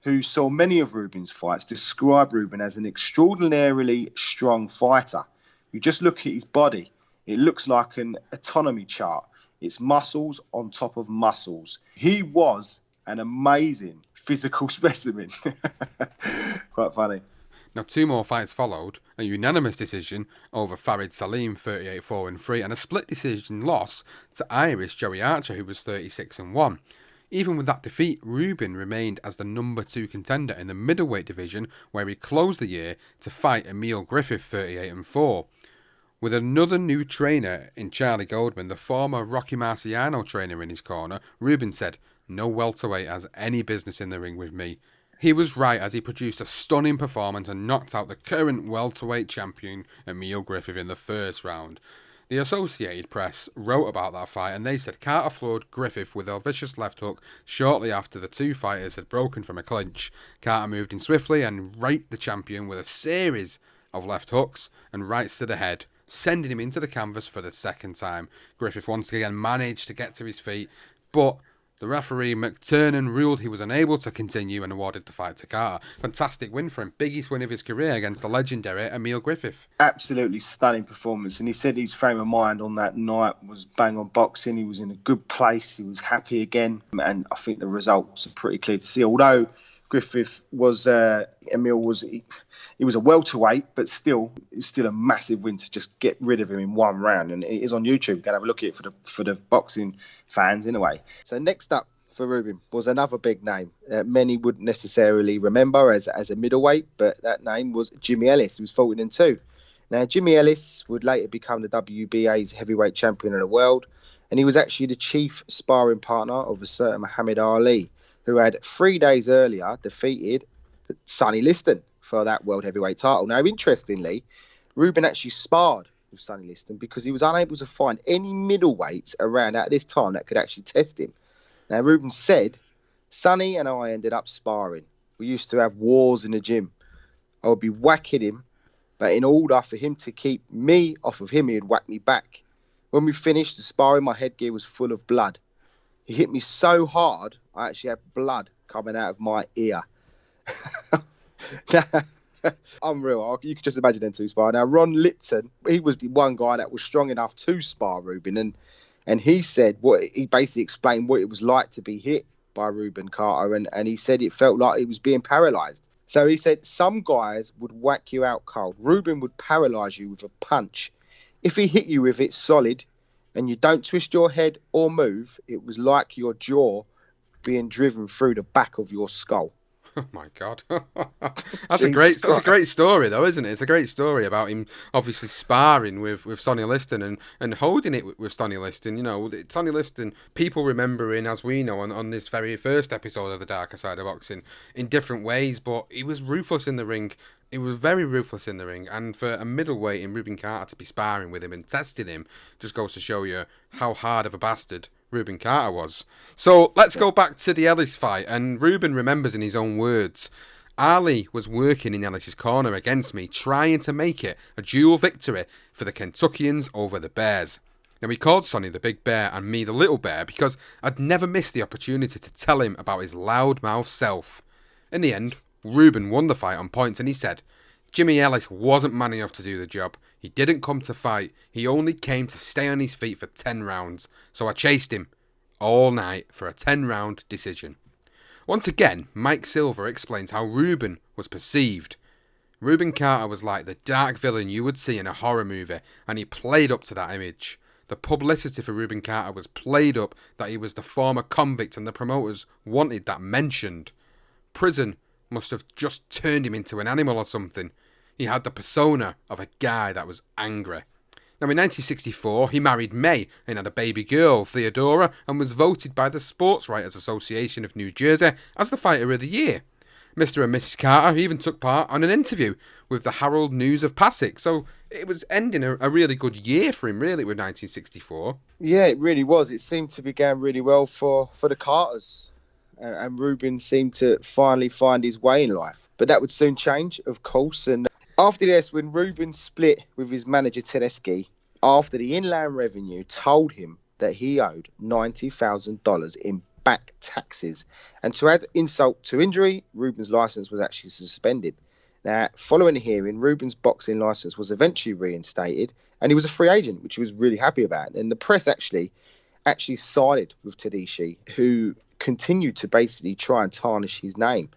who saw many of Rubin's fights, described Rubin as an extraordinarily strong fighter. You just look at his body. It looks like an autonomy chart. It's muscles on top of muscles. He was an amazing physical specimen. Quite funny. Now, 2 more fights followed, a unanimous decision over Farid Salim, 38-4-3, and a split decision loss to Irish Joey Archer, who was 36-1. Even with that defeat, Rubin remained as the number 2 contender in the middleweight division, where he closed the year to fight Emil Griffith, 38-4. With another new trainer in Charlie Goldman, the former Rocky Marciano trainer in his corner, Rubin said, "No welterweight has any business in the ring with me." He was right, as he produced a stunning performance and knocked out the current welterweight champion Emil Griffith in the first round. The Associated Press wrote about that fight, and they said Carter floored Griffith with a vicious left hook shortly after the two fighters had broken from a clinch. Carter moved in swiftly and raked the champion with a series of left hooks and rights to the head, sending him into the canvas for the second time. Griffith once again managed to get to his feet, but the referee McTurnan ruled he was unable to continue and awarded the fight to Carter. Fantastic win for him. Biggest win of his career against the legendary Emil Griffith. Absolutely stunning performance. And he said his frame of mind on that night was bang on boxing. He was in a good place. He was happy again. And I think the results are pretty clear to see. Although Griffith was, Emil was, he was a welterweight, but still, it's still a massive win to just get rid of him in one round. And it is on YouTube. You can have a look at it for the boxing fans in a way. So next up for Rubin was another big name. Many wouldn't necessarily remember as a middleweight, but that name was Jimmy Ellis, who was 14-2. Now, Jimmy Ellis would later become the WBA's heavyweight champion of the world, and he was actually the chief sparring partner of a certain Muhammad Ali, who had 3 days earlier defeated Sonny Liston for that world heavyweight title. Now, interestingly, Rubin actually sparred with Sonny Liston because he was unable to find any middleweights around at this time that could actually test him. Now, Rubin said, "Sonny and I ended up sparring. We used to have wars in the gym. I would be whacking him, but in order for him to keep me off of him, he'd whack me back. When we finished the sparring, my headgear was full of blood. He hit me so hard, I actually had blood coming out of my ear. Unreal. You could just imagine them two spar. Now, Ron Lipton, he was the one guy that was strong enough to spar Rubin, and he said he basically explained what it was like to be hit by Rubin Carter, and he said it felt like he was being paralysed. So he said some guys would whack you out cold. Rubin would paralyse you with a punch. If he hit you with it solid and you don't twist your head or move, it was like your jaw being driven through the back of your skull. Oh my God. That's a great story though, isn't it? It's a great story about him obviously sparring with Sonny Liston and holding it with Sonny Liston. You know, Sonny Liston, people remembering, as we know, on this very first episode of The Darker Side of Boxing, in different ways, but he was ruthless in the ring. He was very ruthless in the ring, and for a middleweight in Rubin Carter to be sparring with him and testing him just goes to show you how hard of a bastard Rubin Carter was. So let's go back to the Ellis fight, and Rubin remembers in his own words, Ali was working in Ellis's corner against me, trying to make it a dual victory for the Kentuckians over the Bears. Now he called Sonny the Big Bear and me the Little Bear because I'd never missed the opportunity to tell him about his loudmouth self. In the end, Rubin won the fight on points, and he said, Jimmy Ellis wasn't man enough to do the job. He didn't come to fight. He only came to stay on his feet for 10 rounds. So I chased him all night for a 10-round decision. Once again, Mike Silver explains how Rubin was perceived. Rubin Carter was like the dark villain you would see in a horror movie, and he played up to that image. The publicity for Rubin Carter was played up that he was the former convict, and the promoters wanted that mentioned. Prison must have just turned him into an animal or something. He had the persona of a guy that was angry. Now in 1964, he married May and had a baby girl, Theodora, and was voted by the Sports Writers Association of New Jersey as the Fighter of the Year. Mr. and Mrs. Carter even took part on an interview with the Herald News of Passaic, so it was ending a really good year for him, really, with 1964. Yeah, it really was. It seemed to be going really well for the Carters. And Rubin seemed to finally find his way in life. But that would soon change, of course. And after this, when Rubin split with his manager Tedeschi, after the Inland Revenue told him that he owed $90,000 in back taxes. And to add insult to injury, Rubin's license was actually suspended. Now, following the hearing, Rubin's boxing license was eventually reinstated, and he was a free agent, which he was really happy about. And the press actually sided with Tedeschi, who continued to basically try and tarnish his name.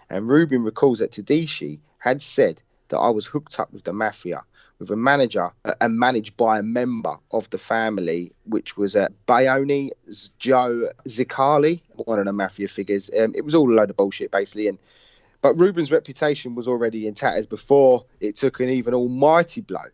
And Rubin recalls that Tedeschi had said that I was hooked up with the mafia, with a manager and managed by a member of the family, which was Bayoni Joe Zicali, one of the mafia figures. It was all a load of bullshit, basically. But Rubin's reputation was already in tatters before it took an even almighty blow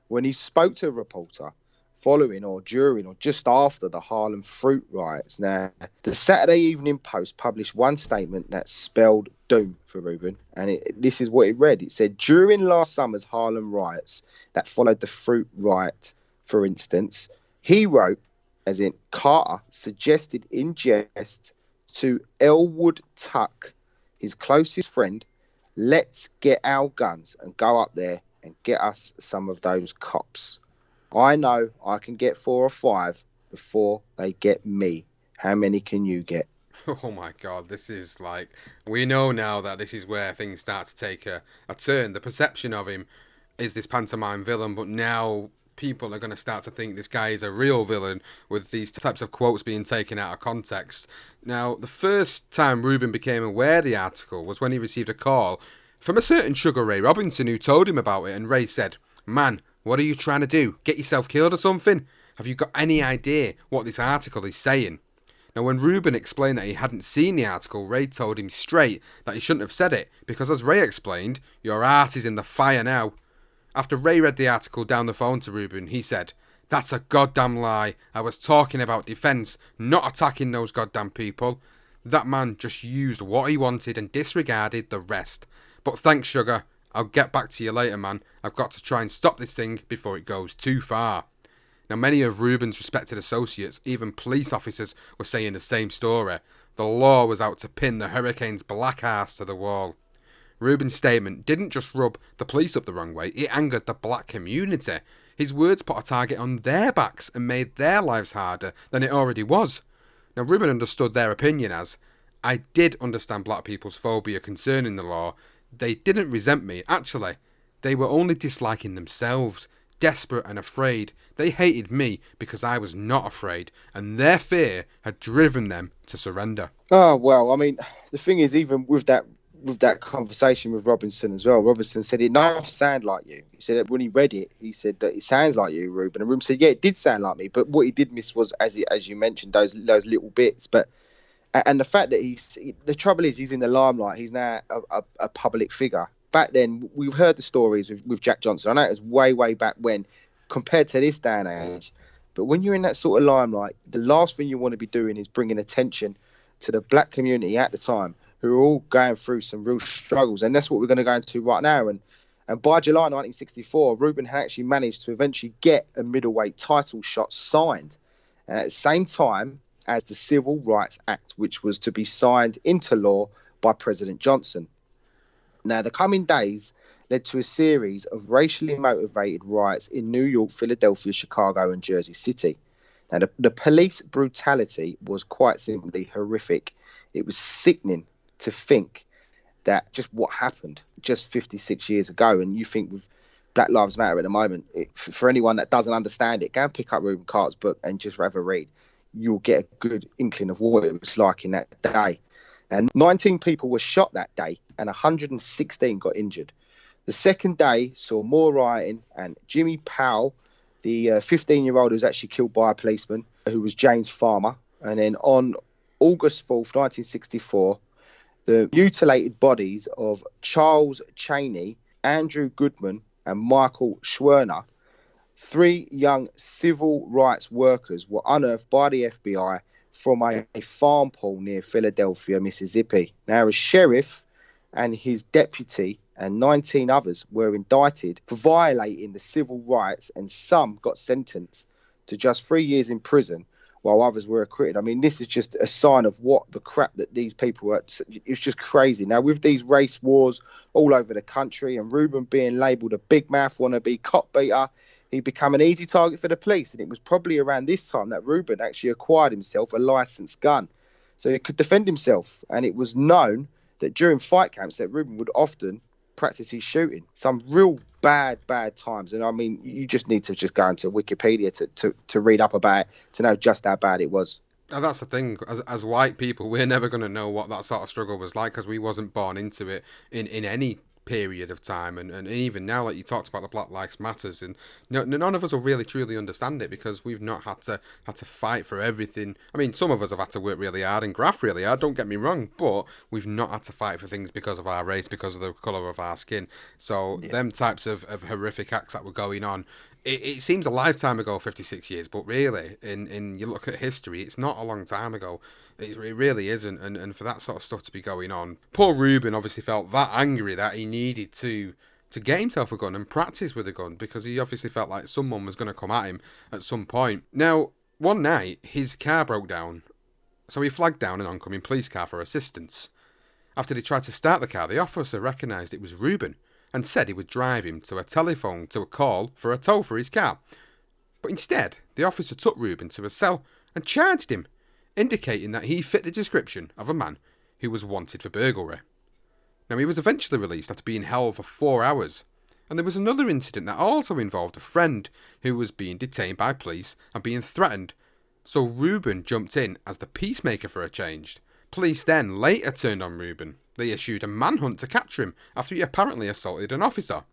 when he spoke to a reporter following or during or just after the Harlem Fruit riots. Now, the Saturday Evening Post published one statement that spelled doom for Rubin, and this is what it read. It said, during last summer's Harlem riots that followed the Fruit riot, for instance, he wrote, as in Carter suggested in jest to Elwood Tuck, his closest friend, let's get our guns and go up there and get us some of those cops. I know I can get 4 or 5 before they get me. How many can you get? Oh my God, this is like, we know now that this is where things start to take a turn. The perception of him is this pantomime villain, but now people are going to start to think this guy is a real villain with these types of quotes being taken out of context. Now, the first time Rubin became aware of the article was when he received a call from a certain Sugar Ray Robinson who told him about it, and Ray said, man, what are you trying to do? Get yourself killed or something? Have you got any idea what this article is saying? Now, when Rubin explained that he hadn't seen the article, Ray told him straight that he shouldn't have said it, because as Ray explained, your arse is in the fire now. After Ray read the article down the phone to Rubin, he said, that's a goddamn lie. I was talking about defence, not attacking those goddamn people. That man just used what he wanted and disregarded the rest. But thanks, Sugar. I'll get back to you later, man. I've got to try and stop this thing before it goes too far. Now, many of Rubin's respected associates, even police officers, were saying the same story. The law was out to pin the Hurricane's black ass to the wall. Rubin's statement didn't just rub the police up the wrong way, it angered the black community. His words put a target on their backs and made their lives harder than it already was. Now, Rubin understood their opinion as, I did understand black people's phobia concerning the law. They didn't resent me. Actually, they were only disliking themselves, desperate and afraid. They hated me because I was not afraid, and their fear had driven them to surrender. Oh, well, I mean, the thing is, even with that conversation with Robinson as well, Robinson said it never sounded like you. He said that when he read it, he said that it sounds like you, Rubin. And Rubin said, yeah, it did sound like me, but what he did miss was, as you mentioned, those little bits. But and the fact that the trouble is, he's in the limelight. He's now a public figure. Back then, we've heard the stories with Jack Johnson. I know it was way back when, compared to this day and age. But when you're in that sort of limelight, the last thing you want to be doing is bringing attention to the black community at the time, who are all going through some real struggles. And that's what we're going to go into right now. And by July 1964, Rubin had actually managed to eventually get a middleweight title shot signed. And at the same time as the Civil Rights Act, which was to be signed into law by President Johnson. Now, the coming days led to a series of racially motivated riots in New York, Philadelphia, Chicago, and Jersey City. Now, the police brutality was quite simply horrific. It was sickening to think that just what happened just 56 years ago. And you think with Black Lives Matter at the moment, for anyone that doesn't understand it, go and pick up Rubin Carter's book and just have a read. You'll get a good inkling of what it was like in that day. And 19 people were shot that day and 116 got injured. The second day saw more rioting, and Jimmy Powell, the 15-year-old who was actually killed by a policeman, who was James Farmer. And then on August 4th, 1964, the mutilated bodies of Charles Cheney, Andrew Goodman, and Michael Schwerner, 3 young civil rights workers, were unearthed by the FBI from a farm pool near Philadelphia, Mississippi. Now, a sheriff and his deputy and 19 others were indicted for violating the civil rights, and some got sentenced to just 3 years in prison, while others were acquitted. I mean, this is just a sign of what the crap that these people were. It's just crazy. Now, with these race wars all over the country and Rubin being labelled a big mouth wannabe cop beater, he became an easy target for the police. And it was probably around this time that Rubin actually acquired himself a licensed gun so he could defend himself. And it was known that during fight camps that Rubin would often practice his shooting. Some real bad times. And I mean, you just need to just go into Wikipedia to read up about it to know just how bad it was. And that's the thing, as white people, we're never going to know what that sort of struggle was like because we wasn't born into it in any period of time, and even now, like you talked about the Black Lives Matters, and none of us will really truly understand it because we've not had to fight for everything. I mean, some of us have had to work really hard and graft really hard, don't get me wrong, but we've not had to fight for things because of our race, because of the colour of our skin. So them types of horrific acts that were going on, it seems a lifetime ago, 56 years, but really, in you look at history, it's not a long time ago. It really isn't, and for that sort of stuff to be going on, poor Rubin obviously felt that angry that he needed to get himself a gun and practice with a gun because he obviously felt like someone was going to come at him at some point. Now, one night, his car broke down, so he flagged down an oncoming police car for assistance. After they tried to start the car, the officer recognised it was Rubin and said he would drive him to a call for a tow for his car. But instead, the officer took Rubin to a cell and charged him, indicating that he fit the description of a man who was wanted for burglary. Now, he was eventually released after being held for 4 hours, and there was another incident that also involved a friend who was being detained by police and being threatened, so Rubin jumped in as the peacemaker for a change. Police then later turned on Rubin. They issued a manhunt to capture him after he apparently assaulted an officer.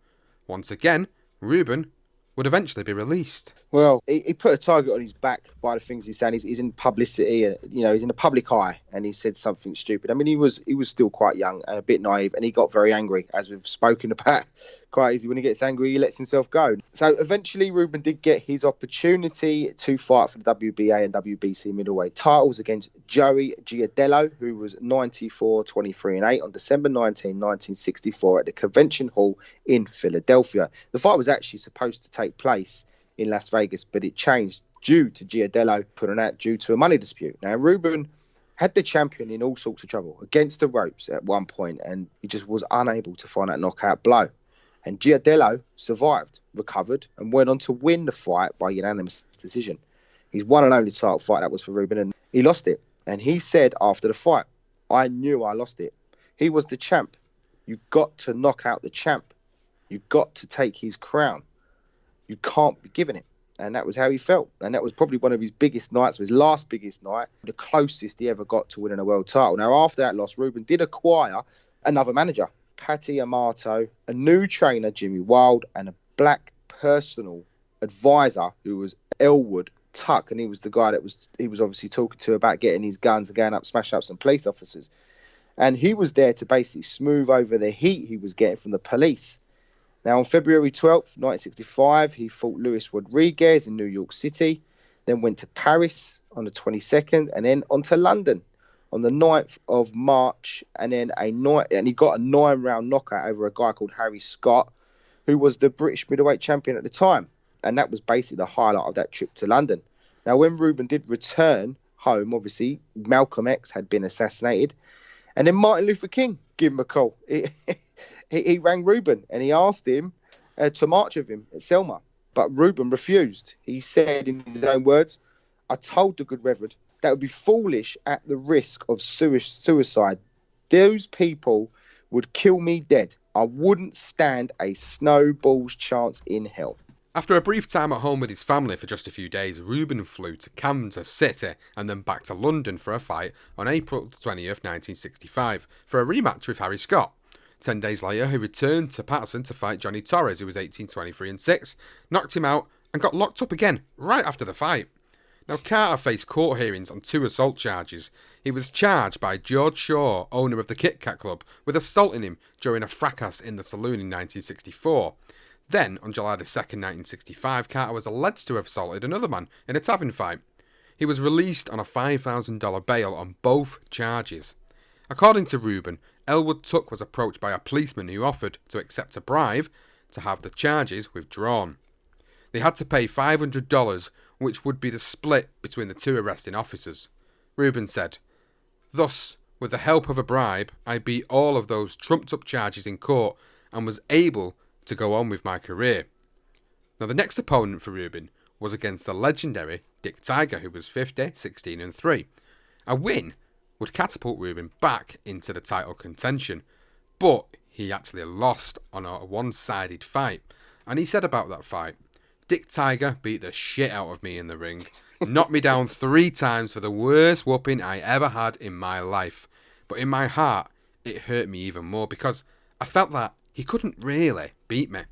Once again, Rubin would eventually be released. Well, he put a target on his back by the things he's saying. He's in publicity, he's in the public eye, and he said something stupid. I mean, he was still quite young and a bit naive, and he got very angry, as we've spoken about. Quite easy when he gets angry, he lets himself go. So eventually, Rubin did get his opportunity to fight for the WBA and WBC middleweight titles against Joey Giardello, who was 94, 23 and 8 on December 19, 1964 at the Convention Hall in Philadelphia. The fight was actually supposed to take place in Las Vegas, but it changed due to Giardello putting out due to a money dispute. Now, Rubin Had the champion in all sorts of trouble, against the ropes at one point, and he just was unable to find that knockout blow. And Giardello survived, recovered, and went on to win the fight by unanimous decision. His one and only title fight, that was for Rubin, and he lost it. And he said after the fight, "I knew I lost it. He was the champ. You got to knock out the champ. You got to take his crown. You can't be giving it." And that was how he felt. And that was probably one of his biggest nights, his last biggest night, the closest he ever got to winning a world title. Now, after that loss, Rubin did acquire another manager, Patty Amato, a new trainer, Jimmy Wild, and a black personal advisor who was Elwood Tuck. And he was the guy that he was obviously talking to about getting his guns and going up, smashing up some police officers. And he was there to basically smooth over the heat he was getting from the police. Now, on February 12th, 1965, he fought Luis Rodriguez in New York City, then went to Paris on the 22nd, and then on to London on the 9th of March, and then he got a 9-round knockout over a guy called Harry Scott, who was the British middleweight champion at the time. And that was basically the highlight of that trip to London. Now, when Rubin did return home, obviously, Malcolm X had been assassinated, and then Martin Luther King gave him a call. He rang Rubin and he asked him to march with him at Selma. But Rubin refused. He said in his own words, "I told the good reverend that would be foolish at the risk of suicide. Those people would kill me dead. I wouldn't stand a snowball's chance in hell." After a brief time at home with his family for just a few days, Rubin flew to Kansas City and then back to London for a fight on April 20th, 1965, for a rematch with Harry Scott. 10 days later, he returned to Patterson to fight Johnny Torres, who was 18, 23 and 6, knocked him out and got locked up again right after the fight. Now, Carter faced court hearings on 2 assault charges. He was charged by George Shaw, owner of the Kit Kat Club, with assaulting him during a fracas in the saloon in 1964. Then, on July the 2nd, 1965, Carter was alleged to have assaulted another man in a tavern fight. He was released on a $5,000 bail on both charges. According to Rubin, Elwood Tuck was approached by a policeman who offered to accept a bribe to have the charges withdrawn. They had to pay $500, which would be the split between the 2 arresting officers. Rubin said, "Thus, with the help of a bribe, I beat all of those trumped-up charges in court and was able to go on with my career." Now, the next opponent for Rubin was against the legendary Dick Tiger, who was 50, 16 and 3. A win would catapult Rubin back into the title contention, but he actually lost on a one-sided fight. And he said about that fight, "Dick Tiger beat the shit out of me in the ring, knocked me down 3 times for the worst whooping I ever had in my life. But in my heart, it hurt me even more because I felt that he couldn't really beat me."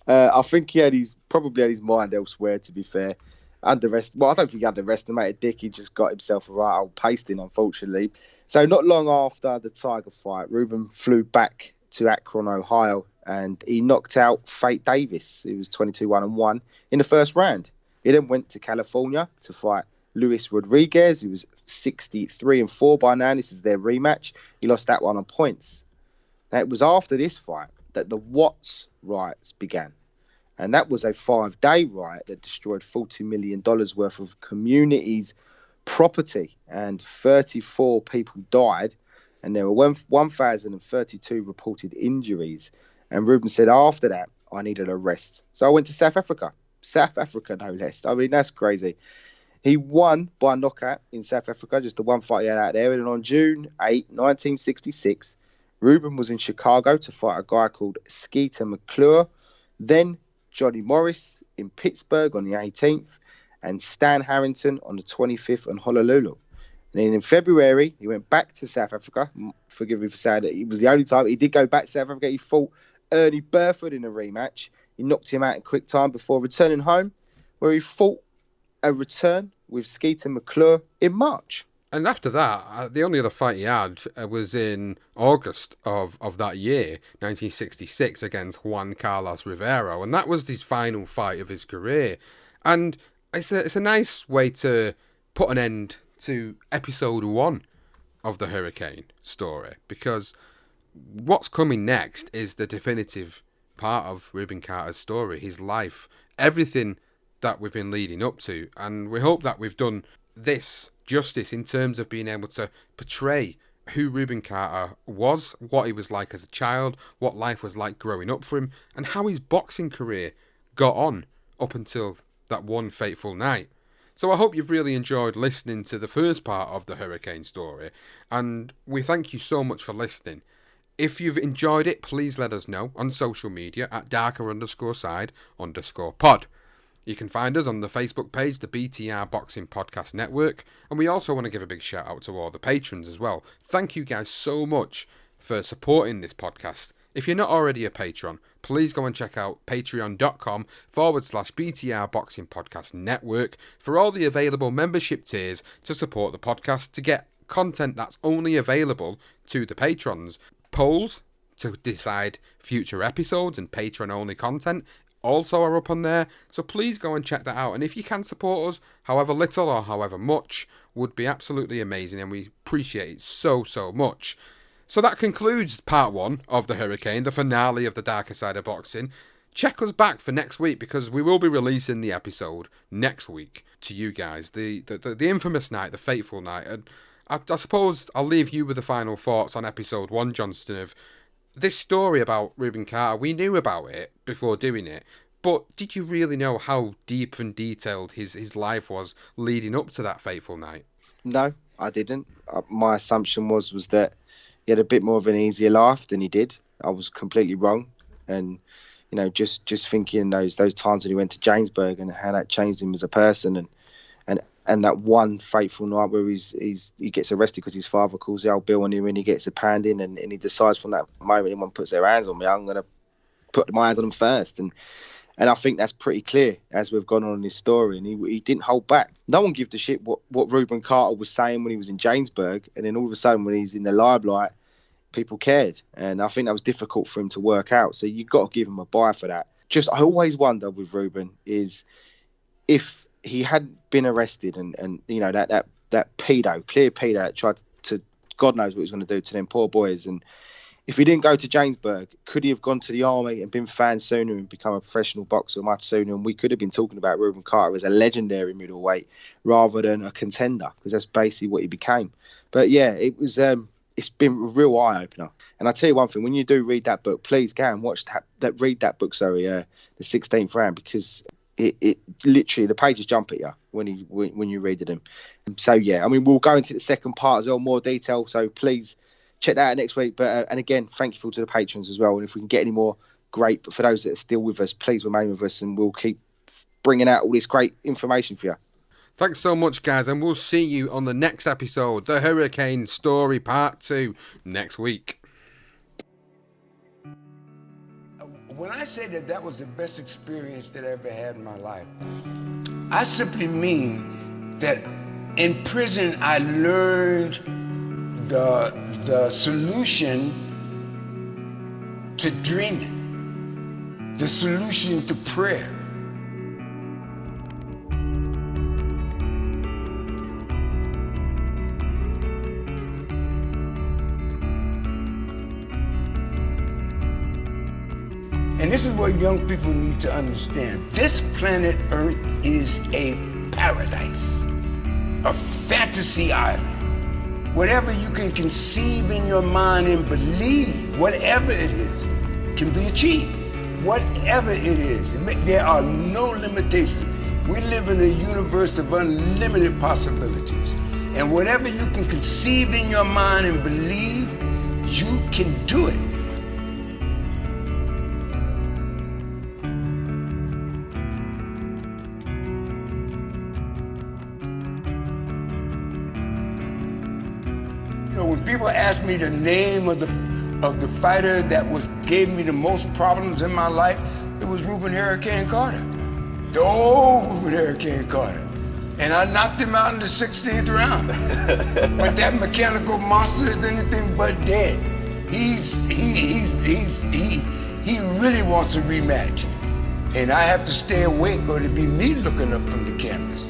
I think he probably had his mind elsewhere, to be fair. I don't think he underestimated Dick. He just got himself a right old pasting, unfortunately. So not long after the Tiger fight, Rubin flew back to Akron, Ohio, and he knocked out Fate Davis, who was 22-1-1 in the first round. He then went to California to fight Luis Rodriguez, who was 63-4 by now. This is their rematch. He lost that one on points. Now, it was after this fight that the Watts riots began. And that was a 5-day riot that destroyed $40 million worth of community's property, and 34 people died, and there were 1,032 reported injuries. And Rubin said, after that, I needed a rest. So I went to South Africa. South Africa, no less. I mean, that's crazy. He won by knockout in South Africa, just the one fight he had out there. And on June 8, 1966, Rubin was in Chicago to fight a guy called Skeeter McClure. Then Johnny Morris in Pittsburgh on the 18th, and Stan Harrington on the 25th in Honolulu. And then in February, he went back to South Africa. Forgive me for saying that it was the only time he did go back to South Africa. He fought Ernie Burford in a rematch. He knocked him out in quick time before returning home, where he fought a return with Skeeter McClure in March. And after that, the only other fight he had was in August of that year, 1966, against Juan Carlos Rivero. And that was his final fight of his career. And it's a nice way to put an end to episode 1 of the Hurricane story, because what's coming next is the definitive part of Rubin Carter's story, his life, everything that we've been leading up to. And we hope that we've done this justice in terms of being able to portray who Rubin Carter was, what he was like as a child, what life was like growing up for him, and how his boxing career got on up until that one fateful night. So I hope you've really enjoyed listening to the first part of the Hurricane story, and we thank you so much for listening. If you've enjoyed it, please let us know on social media at darker_side_pod. You can find us on the Facebook page, the BTR Boxing Podcast Network, and we also want to give a big shout out to all the patrons as well. Thank you guys so much for supporting this podcast. If you're not already a patron, please go and check out patreon.com/BTR Boxing Podcast Network for all the available membership tiers to support the podcast, to get content that's only available to the patrons. Polls to decide future episodes and patron-only content also are up on there, so please go and check that out. And if you can support us, however little or however much, would be absolutely amazing, and we appreciate it so much. So that concludes part 1 of the Hurricane, the finale of the Darker Side of Boxing. Check us back for next week, because we will be releasing the episode next week to you guys, the infamous night, the fateful night. And I suppose I'll leave you with the final thoughts on episode 1, Johnston, of this story about Rubin Carter. We knew about it before doing it, but did you really know how deep and detailed his life was leading up to that fateful night? No, I didn't. My assumption was that he had a bit more of an easier life than he did. I was completely wrong. And, you know, just thinking those times when he went to Jamesburg and how that changed him as a person, and that one fateful night where he gets arrested because his father calls the old bill on him and he gets a pounding, and he decides from that moment, anyone puts their hands on me, I'm going to put my hands on them first. And I think that's pretty clear as we've gone on in his story. And he didn't hold back. No one gave a shit what Rubin Carter was saying when he was in Jamesburg. And then all of a sudden when he's in the limelight, people cared. And I think that was difficult for him to work out. So you've got to give him a buy for that. I always wonder with Rubin is if he hadn't been arrested and you know, that clear pedo that tried to, God knows what he was going to do to them poor boys. And if he didn't go to Jamesburg, could he have gone to the army and been found sooner and become a professional boxer much sooner? And we could have been talking about Rubin Carter as a legendary middleweight rather than a contender, because that's basically what he became. But yeah, it was it's been a real eye-opener. And I tell you one thing, when you do read that book, please go and read that book, the 16th Round, because it literally, the pages jump at you when you read them. So yeah, I mean, we'll go into the second part as well, more detail. So please check that out next week. But and again, thank you to the patrons as well. And if we can get any more, great. But for those that are still with us, please remain with us, and we'll keep bringing out all this great information for you. Thanks so much, guys, and we'll see you on the next episode, the Hurricane Story Part 2, next week. When I say that was the best experience that I ever had in my life, I simply mean that in prison I learned the solution to dreaming, the solution to prayer. And this is what young people need to understand. This planet Earth is a paradise, a fantasy island. Whatever you can conceive in your mind and believe, whatever it is, can be achieved. Whatever it is, there are no limitations. We live in a universe of unlimited possibilities. And whatever you can conceive in your mind and believe, you can do it. When people ask me the name of the fighter that gave me the most problems in my life, it was Rubin Hurricane Carter, the old Rubin Hurricane Carter, and I knocked him out in the 16th round. But that mechanical monster is anything but dead. He really wants a rematch, and I have to stay awake or it'll be me looking up from the canvas.